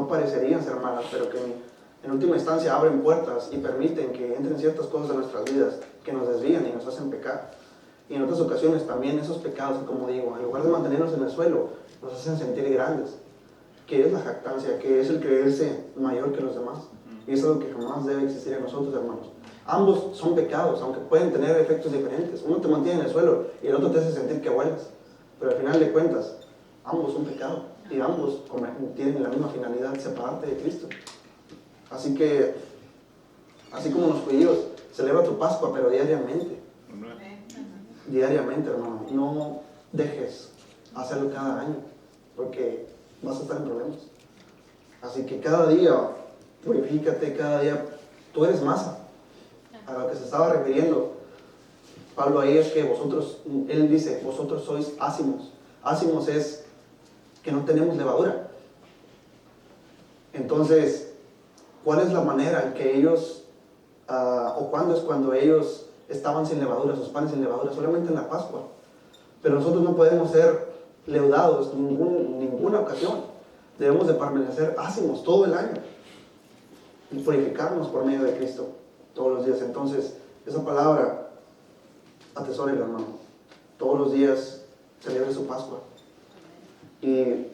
parecerían ser malas, pero que en última instancia abren puertas y permiten que entren ciertas cosas en nuestras vidas que nos desvían y nos hacen pecar. Y en otras ocasiones también esos pecados, como digo, en lugar de mantenernos en el suelo, nos hacen sentir grandes, que es la jactancia, que es el creerse mayor que los demás. Y eso es lo que jamás debe existir en nosotros, hermanos. Ambos son pecados, aunque pueden tener efectos diferentes. Uno te mantiene en el suelo y el otro te hace sentir que vuelas. Pero al final de cuentas, ambos son pecados y ambos tienen la misma finalidad, separarte de Cristo. Así que, así como los judíos, celebra tu Pascua, pero diariamente. Diariamente, hermano. No dejes hacerlo cada año, porque vas a estar en problemas. Así que cada día, purifícate, cada día, tú eres masa. A lo que se estaba refiriendo Pablo ahí es que él dice, vosotros sois ácimos. Ácimos es que no tenemos levadura. Entonces, ¿cuál es la manera en que ellos, o cuándo es cuando ellos estaban sin levadura, sus panes sin levadura? Solamente en la Pascua. Pero nosotros no podemos ser leudados en ninguna ocasión. Debemos de permanecer ácimos todo el año y purificarnos por medio de Cristo todos los días. Entonces, esa palabra, atesórela, hermano. Todos los días celebre su Pascua. Y,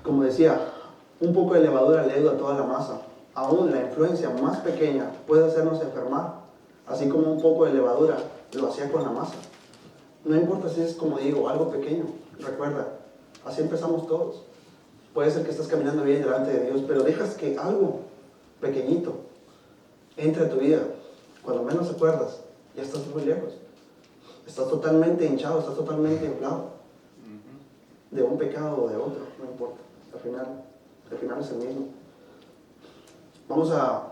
como decía, un poco de levadura leuda toda la masa. Aún la influencia más pequeña puede hacernos enfermar, así como un poco de levadura lo hacía con la masa. No importa si es, como digo, algo pequeño. Recuerda, así empezamos todos. Puede ser que estás caminando bien delante de Dios, pero dejas que algo pequeñito entre a tu vida. Cuando menos acuerdas, ya estás muy lejos. Estás totalmente hinchado, estás totalmente inflado. De un pecado o de otro, no importa. Al final es el mismo. Vamos a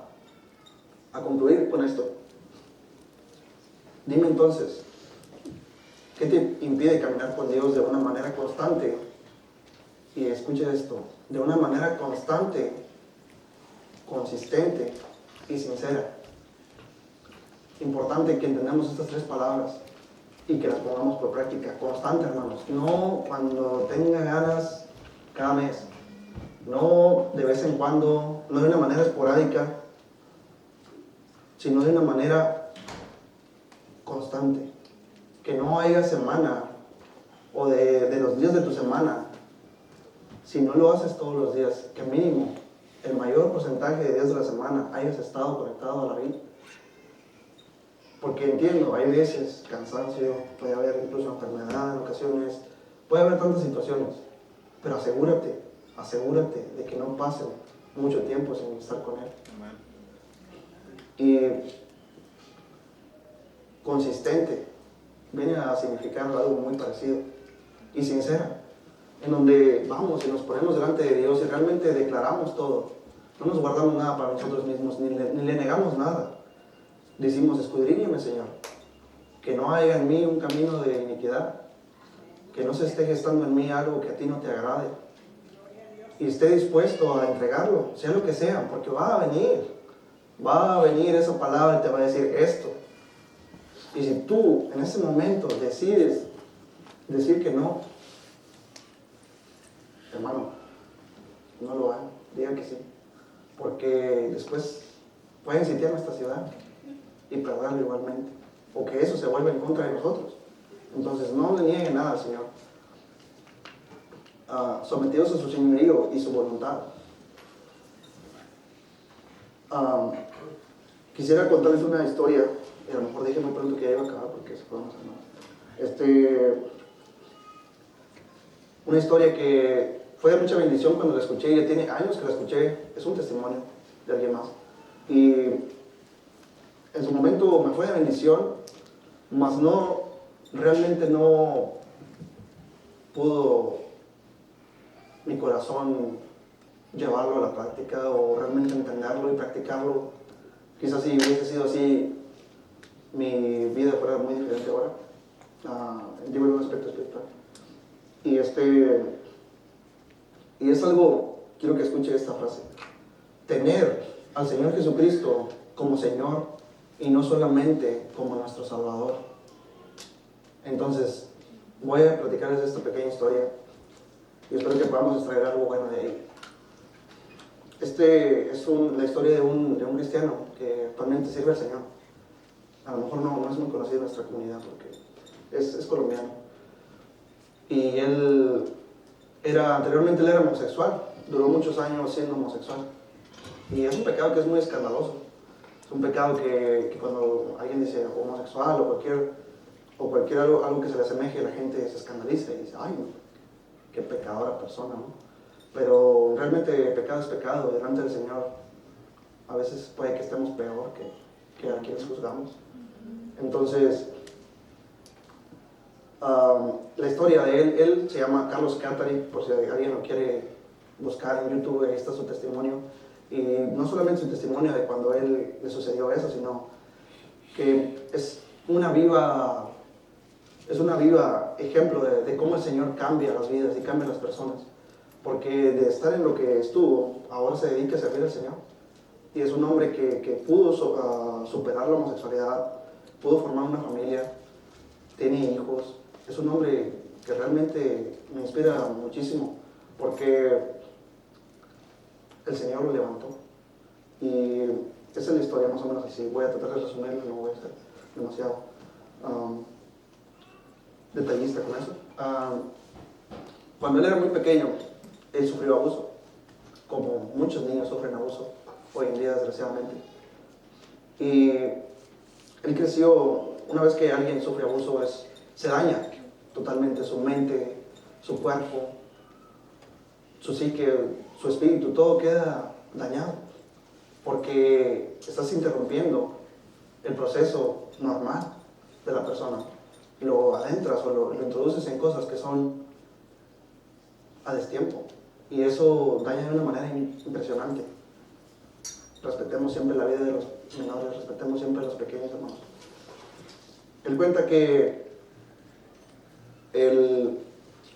concluir con esto. Dime entonces, ¿qué te impide caminar con Dios de una manera constante? Y escuche esto, de una manera constante, consistente y sincera. Importante que entendamos estas 3 palabras y que las pongamos por práctica. Constante, hermanos. No cuando tenga ganas cada mes. No de vez en cuando, no de una manera esporádica, sino de una manera constante. Que no haya semana o de los días de tu semana, si no lo haces todos los días, que mínimo el mayor porcentaje de días de la semana hayas estado conectado a la vida. Porque entiendo, hay veces cansancio, puede haber incluso enfermedad en ocasiones, puede haber tantas situaciones, pero asegúrate de que no pasen mucho tiempo sin estar con Él. Y consistente viene a significar algo muy parecido. Y sincera, en donde vamos y nos ponemos delante de Dios y realmente declaramos todo. No nos guardamos nada para nosotros mismos, ni le negamos nada. Decimos, escudriñame, Señor, que no haya en mí un camino de iniquidad, que no se esté gestando en mí algo que a ti no te agrade. Y esté dispuesto a entregarlo, sea lo que sea, porque va a venir esa palabra y te va a decir esto. Y si tú en ese momento decides decir que no, hermano, no lo hagan, digan que sí, porque después pueden sitiar nuestra ciudad y perderlo igualmente, o que eso se vuelva en contra de nosotros. Entonces no le nieguen nada al Señor, sometidos a su señorío y su voluntad. Quisiera contarles una historia, y a lo mejor dije muy pronto que ya iba a acabar porque se podemos hacer. Una historia que fue de mucha bendición cuando la escuché, ya tiene años que la escuché, es un testimonio de alguien más. Y en su momento me fue de bendición, mas realmente no pudo mi corazón llevarlo a la práctica o realmente entenderlo y practicarlo. Quizás si hubiese sido así, mi vida fuera muy diferente ahora, en un aspecto espiritual. Y es algo, quiero que escuche esta frase: tener al Señor Jesucristo como Señor y no solamente como nuestro Salvador. Entonces, voy a platicarles esta pequeña historia y espero que podamos extraer algo bueno de ella. Es la historia de un cristiano que actualmente sirve al Señor. A lo mejor no es muy conocido en nuestra comunidad porque es colombiano. Y anteriormente él era homosexual, duró muchos años siendo homosexual. Y es un pecado que es muy escandaloso. Es un pecado que cuando alguien dice homosexual o cualquier algo que se le asemeje, la gente se escandaliza y dice, ay, no, qué pecadora persona, ¿no? Pero realmente pecado es pecado delante del Señor. A veces puede que estemos peor que a quienes juzgamos. Entonces, la historia de él se llama Carlos Catari, por si alguien lo quiere buscar en YouTube, ahí está su testimonio. Y no solamente su testimonio de cuando a él le sucedió eso, sino que es una viva ejemplo de cómo el Señor cambia las vidas y cambia las personas. Porque de estar en lo que estuvo, ahora se dedica a servir al Señor. Y es un hombre que pudo superar la homosexualidad, pudo formar una familia, tiene hijos. Es un hombre que realmente me inspira muchísimo, porque el Señor lo levantó. Y esa es la historia más o menos así. Voy a tratar de resumirlo, no voy a ser demasiado detallista con eso. Cuando él era muy pequeño, él sufrió abuso, como muchos niños sufren abuso hoy en día, desgraciadamente. Y él creció, una vez que alguien sufre abuso, se daña totalmente su mente, su cuerpo, su psique, su espíritu, todo queda dañado, porque estás interrumpiendo el proceso normal de la persona. Lo adentras o lo introduces en cosas que son a destiempo, y eso daña de una manera impresionante. Respetemos siempre la vida de los menores, respetemos siempre a los pequeños hermanos. Él cuenta que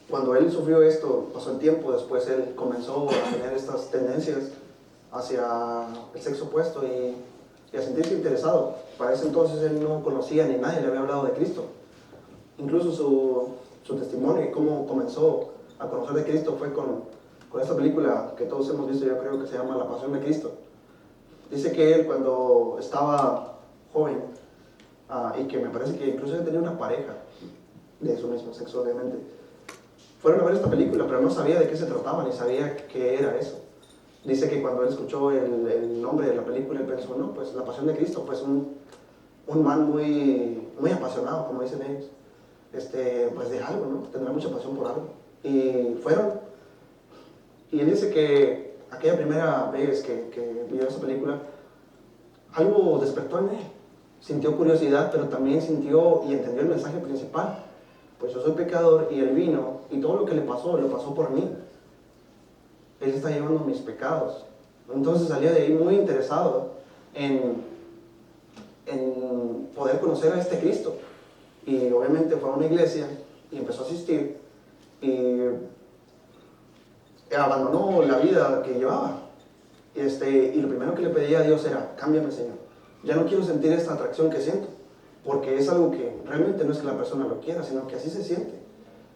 cuando él sufrió esto, pasó el tiempo, después él comenzó a tener estas tendencias hacia el sexo opuesto y y a sentirse interesado. Para ese entonces él no conocía ni nadie le había hablado de Cristo. Incluso su testimonio y cómo comenzó a conocer de Cristo fue con esta película que todos hemos visto, yo creo que se llama La Pasión de Cristo. Dice que él cuando estaba joven, y que me parece que incluso él tenía una pareja de su mismo sexo, obviamente, fueron a ver esta película, pero no sabía de qué se trataba, ni sabía qué era eso. Dice que cuando él escuchó el nombre de la película, él pensó, no, pues La Pasión de Cristo, pues un man muy, muy apasionado, como dicen ellos, pues de algo, ¿no? Tendrá mucha pasión por algo. Y fueron, y él dice que aquella primera vez que vio esa película, algo despertó en él. Sintió curiosidad, pero también sintió y entendió el mensaje principal. Pues yo soy pecador y él vino, y todo lo que le pasó, lo pasó por mí. Él está llevando mis pecados. Entonces salía de ahí muy interesado en poder conocer a este Cristo. Y obviamente fue a una iglesia y empezó a asistir y abandonó la vida que llevaba. Y lo primero que le pedía a Dios era, cámbiame, Señor. Ya no quiero sentir esta atracción que siento, porque es algo que realmente no es que la persona lo quiera, sino que así se siente.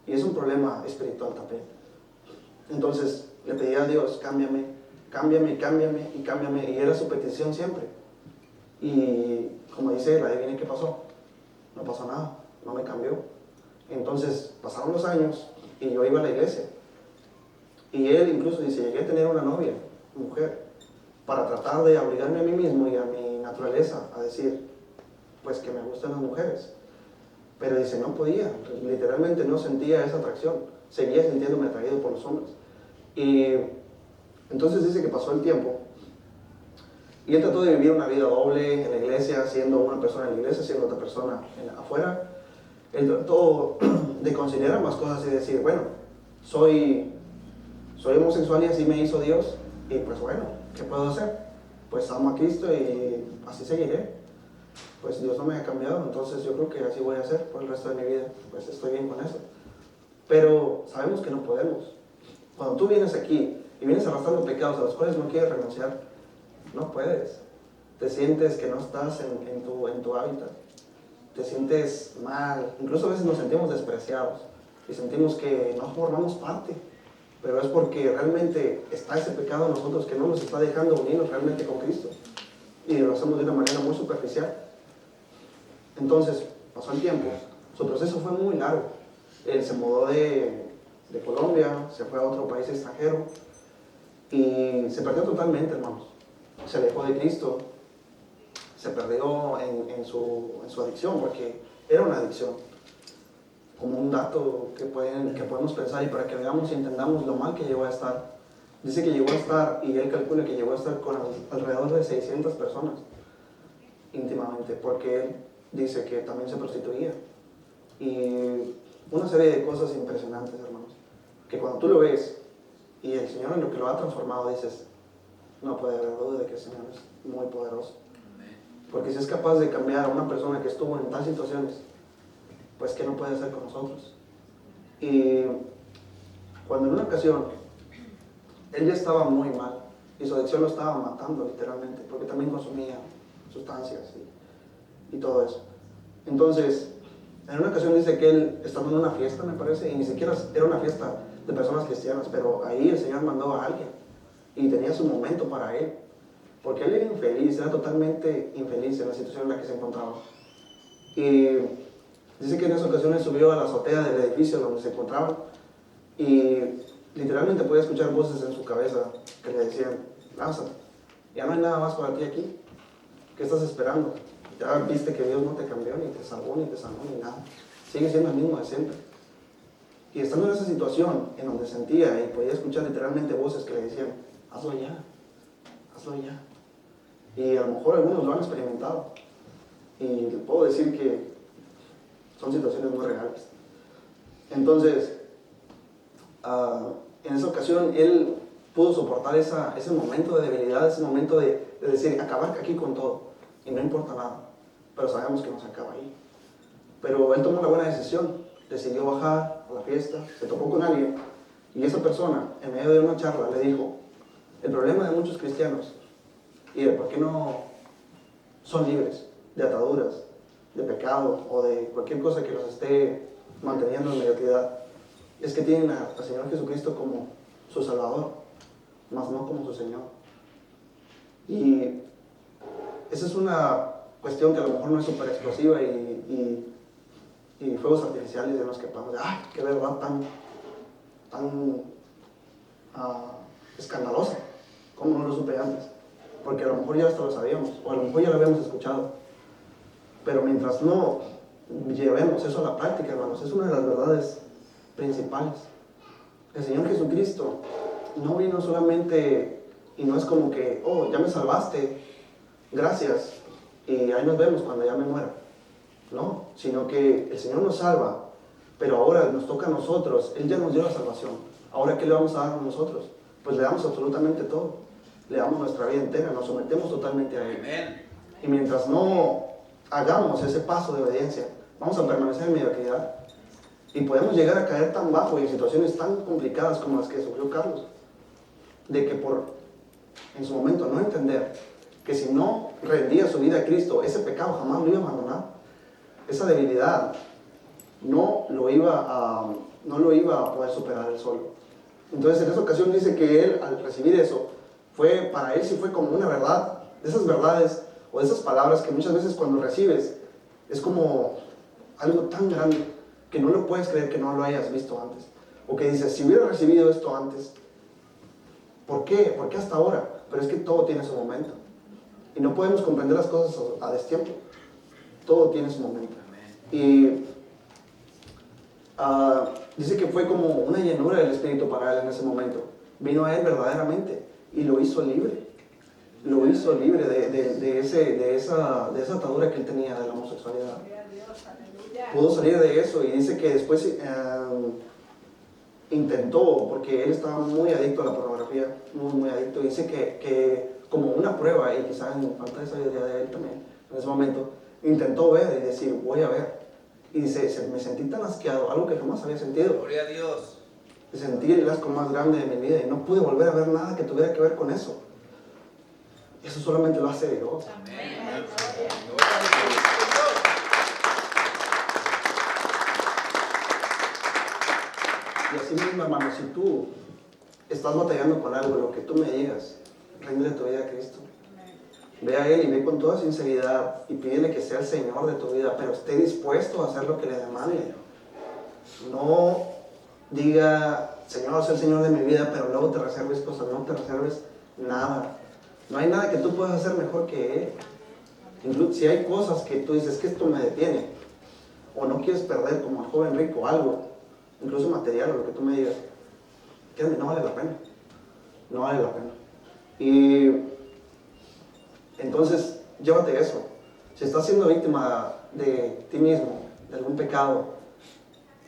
Y es un problema espiritual también. Entonces le pedía a Dios, cámbiame, cámbiame, cámbiame y cámbiame. Y era su petición siempre. Y como dice él, adivine qué pasó. No pasó nada, no me cambió. Entonces pasaron los años y yo iba a la iglesia. Y él incluso dice, llegué a tener una novia, mujer, para tratar de obligarme a mí mismo y a mi naturaleza a decir, pues que me gustan las mujeres. Pero dice, no podía, literalmente no sentía esa atracción, seguía sintiéndome atraído por los hombres. Y entonces dice que pasó el tiempo y él trató de vivir una vida doble en la iglesia, siendo una persona en la iglesia, siendo otra persona afuera. Él trató de considerar más cosas y decir, bueno, soy homosexual y así me hizo Dios, y pues bueno, ¿qué puedo hacer? Pues amo a Cristo y así seguiré. Pues Dios no me ha cambiado, entonces yo creo que así voy a hacer por el resto de mi vida, pues estoy bien con eso. Pero sabemos que no podemos. Cuando tú vienes aquí y vienes arrastrando pecados a los cuales no quieres renunciar, no puedes. Te sientes que no estás en tu hábitat. Te sientes mal. Incluso a veces nos sentimos despreciados y sentimos que no formamos parte. Pero es porque realmente está ese pecado en nosotros que no nos está dejando unirnos realmente con Cristo. Y lo hacemos de una manera muy superficial. Entonces, pasó el tiempo. Su proceso fue muy largo. Él se mudó de Colombia, se fue a otro país extranjero y se perdió totalmente, hermanos. Se alejó de Cristo, se perdió en su adicción, porque era una adicción. Como un dato que podemos pensar y para que veamos y entendamos lo mal que llegó a estar. Dice que llegó a estar, y él calcula que llegó a estar con alrededor de 600 personas íntimamente, porque él dice que también se prostituía. Y una serie de cosas impresionantes, hermanos, que cuando tú lo ves y el Señor en lo que lo ha transformado, dices, no puede haber duda de que el Señor es muy poderoso. Porque si es capaz de cambiar a una persona que estuvo en tales situaciones, pues ¿qué no puede hacer con nosotros? Y cuando en una ocasión él ya estaba muy mal y su adicción lo estaba matando literalmente, porque también consumía sustancias y todo eso. Entonces, en una ocasión dice que él estaba en una fiesta, me parece, y ni siquiera era una fiesta de personas cristianas, pero ahí el Señor mandó a alguien y tenía su momento para él, porque él era infeliz, era totalmente infeliz en la situación en la que se encontraba. Y dice que en esa ocasión él subió a la azotea del edificio donde se encontraba y literalmente podía escuchar voces en su cabeza que le decían, lánzate, ya no hay nada más para ti aquí, ¿qué estás esperando? Ya viste que Dios no te cambió, ni te salvó, ni te sanó, ni nada. Sigue siendo el mismo de siempre. Y estando en esa situación en donde sentía y podía escuchar literalmente voces que le decían, hazlo ya, hazlo ya. Y a lo mejor algunos lo han experimentado. Y les puedo decir que son situaciones muy reales. Entonces, en esa ocasión él pudo soportar ese momento de debilidad, ese momento de decir, acabar aquí con todo. Y no importa nada, pero sabemos que no se acaba ahí. Pero él tomó la buena decisión, decidió bajar a la fiesta, se topó con alguien, y esa persona, en medio de una charla, le dijo, el problema de muchos cristianos, y de por qué no son libres de ataduras, de pecado o de cualquier cosa que los esté manteniendo en mediocridad. Es que tienen al Señor Jesucristo como su Salvador, más no como su Señor. Y esa es una cuestión que a lo mejor no es súper explosiva y fuegos artificiales en los que podemos decir, ¡ay, qué verdad tan escandalosa! ¿Cómo no lo supe antes? Porque a lo mejor ya hasta lo sabíamos, o a lo mejor ya lo habíamos escuchado. Pero mientras no llevemos eso a la práctica, hermanos, es una de las verdades principales. El Señor Jesucristo no vino solamente, y no es como que, oh, ya me salvaste, gracias, y ahí nos vemos cuando ya me muera. No, sino que el Señor nos salva, pero ahora nos toca a nosotros. Él ya nos dio la salvación. Ahora, ¿qué le vamos a dar a nosotros? Pues le damos absolutamente todo. Le damos nuestra vida entera, nos sometemos totalmente a Él. Amén. Y mientras no hagamos ese paso de obediencia, vamos a permanecer en mediocridad. Y podemos llegar a caer tan bajo y en situaciones tan complicadas como las que sufrió Carlos, de que por en su momento no entender que si no rendía su vida a Cristo, ese pecado jamás lo iba a abandonar. Esa debilidad no lo iba a poder superar él solo. Entonces en esa ocasión dice que él, al recibir eso, para él sí fue como una verdad, de esas verdades o de esas palabras que muchas veces cuando recibes es como algo tan grande que no lo puedes creer que no lo hayas visto antes. O que dices, si hubiera recibido esto antes, ¿por qué? ¿Por qué hasta ahora? Pero es que todo tiene su momento. Y no podemos comprender las cosas a destiempo. Todo tiene su momento. Y dice que fue como una llenura del Espíritu para él en ese momento. Vino a él verdaderamente y lo hizo libre. Lo hizo libre de esa atadura que él tenía de la homosexualidad. Pudo salir de eso y dice que después intentó, porque él estaba muy adicto a la pornografía, muy adicto. Dice que como una prueba, y quizás en falta de sabiduría de él también, en ese momento, intentó ver y decir, voy a ver. Y dice, me sentí tan asqueado, algo que jamás había sentido. Gloria a Dios. Sentí el asco más grande de mi vida y no pude volver a ver nada que tuviera que ver con eso. Eso solamente lo hace Dios. Amén. Y así mismo, hermano, si tú estás batallando con algo, lo que tú me digas, ríndele tu vida a Cristo. Ve a Él y ve con toda sinceridad y pídele que sea el Señor de tu vida, pero esté dispuesto a hacer lo que le demande. No diga, Señor, soy el Señor de mi vida, pero luego te reserves cosas, no te reserves nada. No hay nada que tú puedas hacer mejor que Él. Incluso si hay cosas que tú dices que esto me detiene, o no quieres perder como el joven rico algo, incluso material o lo que tú me digas, créeme, no vale la pena. No vale la pena. Y entonces, llévate eso. Si estás siendo víctima de ti mismo, de algún pecado,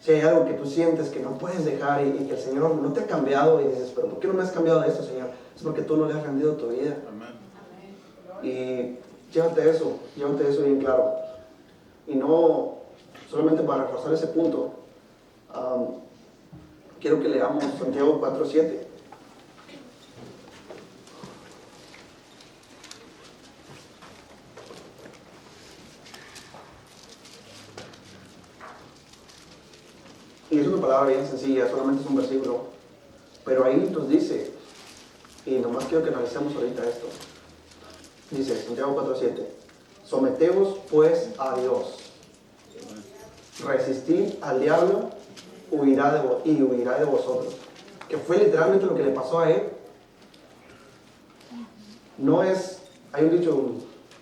si hay algo que tú sientes que no puedes dejar y que el Señor no te ha cambiado y dices, pero ¿por qué no me has cambiado de esto, Señor? Es porque tú no le has rendido tu vida. Amén. Y llévate eso bien claro. Y no, solamente para reforzar ese punto, quiero que leamos Santiago 4:7. Y es una palabra bien sencilla, solamente es un versículo, pero ahí nos dice, y nomás quiero que analicemos ahorita esto. Dice Santiago 4:7, someteos pues a Dios, resistid al diablo y huirá de vosotros. Que fue literalmente lo que le pasó a él. No es, hay un dicho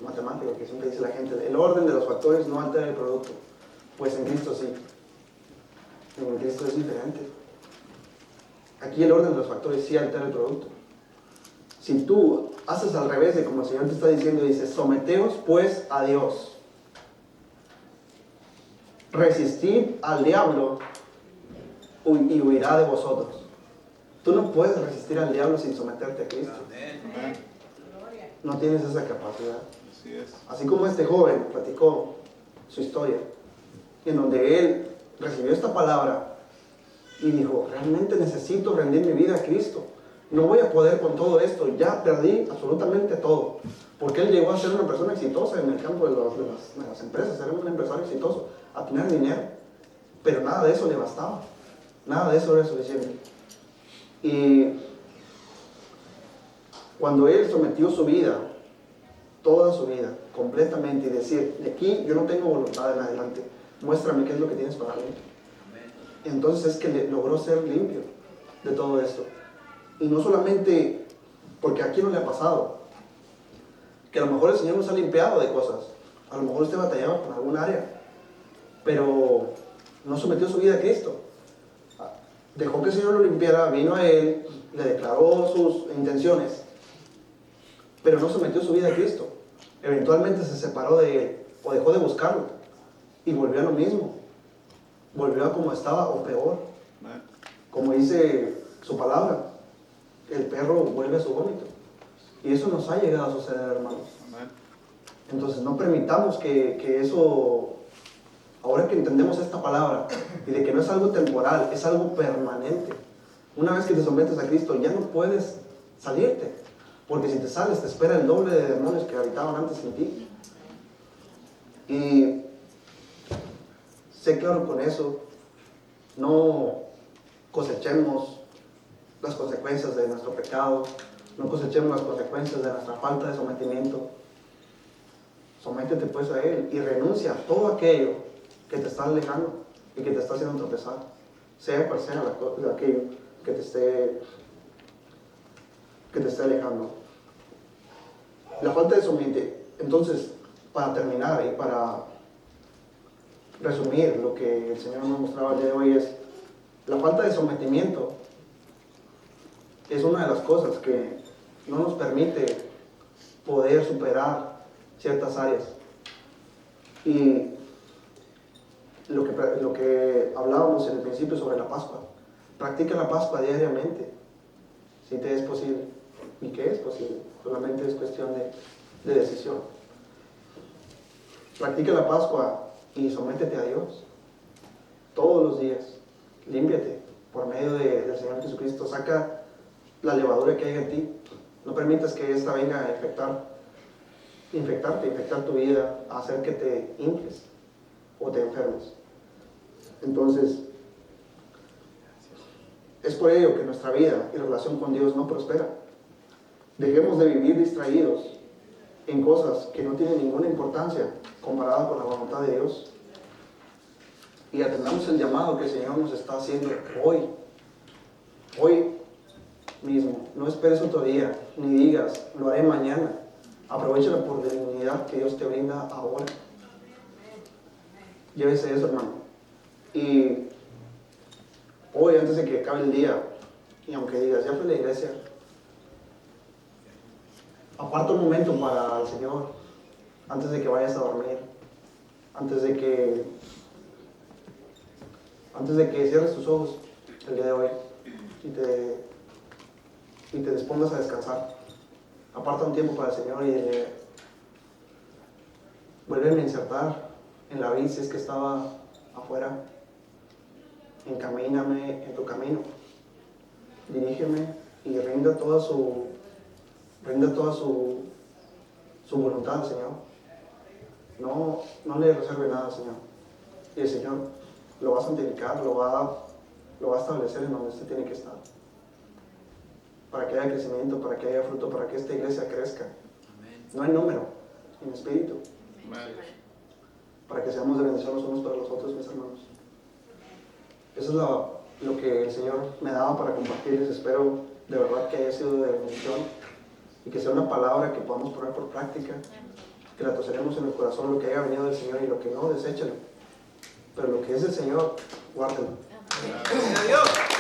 matemático que siempre dice la gente, el orden de los factores no altera el producto. Pues en Cristo sí. En Cristo es diferente. Aquí el orden de los factores sí altera el producto. Si tú haces al revés de como el Señor te está diciendo, dice, someteos pues a Dios. Resistid al diablo y huirá de vosotros. Tú no puedes resistir al diablo sin someterte a Cristo. Amén. No tienes esa capacidad. Así es. Así como este joven platicó su historia, en donde él recibió esta palabra y dijo, realmente necesito rendir mi vida a Cristo. No voy a poder con todo esto, ya perdí absolutamente todo. Porque él llegó a ser una persona exitosa en el campo de las empresas, era un empresario exitoso, a tener dinero, pero nada de eso le bastaba, nada de eso era suficiente. Y cuando él sometió su vida, toda su vida, completamente, y decir, de aquí yo no tengo voluntad en adelante, muéstrame qué es lo que tienes para mí. Entonces es que logró ser limpio de todo esto. Y no solamente, porque aquí no le ha pasado, que a lo mejor el Señor nos ha limpiado de cosas, a lo mejor usted batallaba con algún área, pero no sometió su vida a Cristo. Dejó que el Señor lo limpiara, vino a Él, le declaró sus intenciones, pero no sometió su vida a Cristo. Eventualmente se separó de Él, o dejó de buscarlo, y volvió a lo mismo. Volvió a como estaba, o peor. Como dice su palabra, el perro vuelve a su vómito. Y eso nos ha llegado a suceder, hermanos. Entonces no permitamos que eso, ahora que entendemos esta palabra, y de que no es algo temporal, es algo permanente. Una vez que te sometes a Cristo, ya no puedes salirte. Porque si te sales, te espera el doble de demonios que habitaban antes en ti. Y sé claro con eso, no cosechemos las consecuencias de nuestro pecado, no cosechemos las consecuencias de nuestra falta de sometimiento. Sométete pues a Él y renuncia a todo aquello que te está alejando y que te está haciendo tropezar, sea cual sea aquello que te esté alejando. La falta de sometimiento. Entonces, para terminar y para resumir lo que el Señor nos mostraba el día de hoy, es la falta de sometimiento es una de las cosas que no nos permite poder superar ciertas áreas. Y lo que hablábamos en el principio sobre la Pascua, practica la Pascua diariamente, si te es posible. ¿Y qué es posible? Solamente es cuestión de decisión. Practica la Pascua y sométete a Dios todos los días. Límpiate por medio del Señor Jesucristo. Saca la levadura que hay en ti. No permitas que esta venga a infectar tu vida, a hacer que te hinches o te enfermes. Entonces, es por ello que nuestra vida y relación con Dios no prospera. Dejemos de vivir distraídos en cosas que no tienen ninguna importancia comparada con la voluntad de Dios. Y atendamos el llamado que el Señor nos está haciendo hoy mismo. No esperes otro día, ni digas, lo haré mañana. Aprovecha la oportunidad que Dios te brinda ahora. Llévese eso, hermano. Y hoy, antes de que acabe el día, y aunque digas, ya fue a la iglesia, aparta un momento para el Señor, antes de que vayas a dormir, antes de que cierres tus ojos el día de hoy y te dispongas a descansar. Aparta un tiempo para el Señor y vuelve a insertar en la vida si es que estaba afuera. Encamíname en tu camino. Dirígeme y rinda toda su voluntad al Señor. No le reserve nada al Señor. Y el Señor lo va a santificar, lo va a establecer en donde usted tiene que estar. Para que haya crecimiento, para que haya fruto, para que esta iglesia crezca. No en número, en espíritu. Para que seamos de bendición los unos para los otros, mis hermanos. Eso es lo que el Señor me daba para compartirles. Espero de verdad que haya sido de bendición y que sea una palabra que podamos poner por práctica, que la toseremos en el corazón, lo que haya venido del Señor, y lo que no, deséchalo. Pero lo que es del Señor, guárdalo. Gracias a Dios.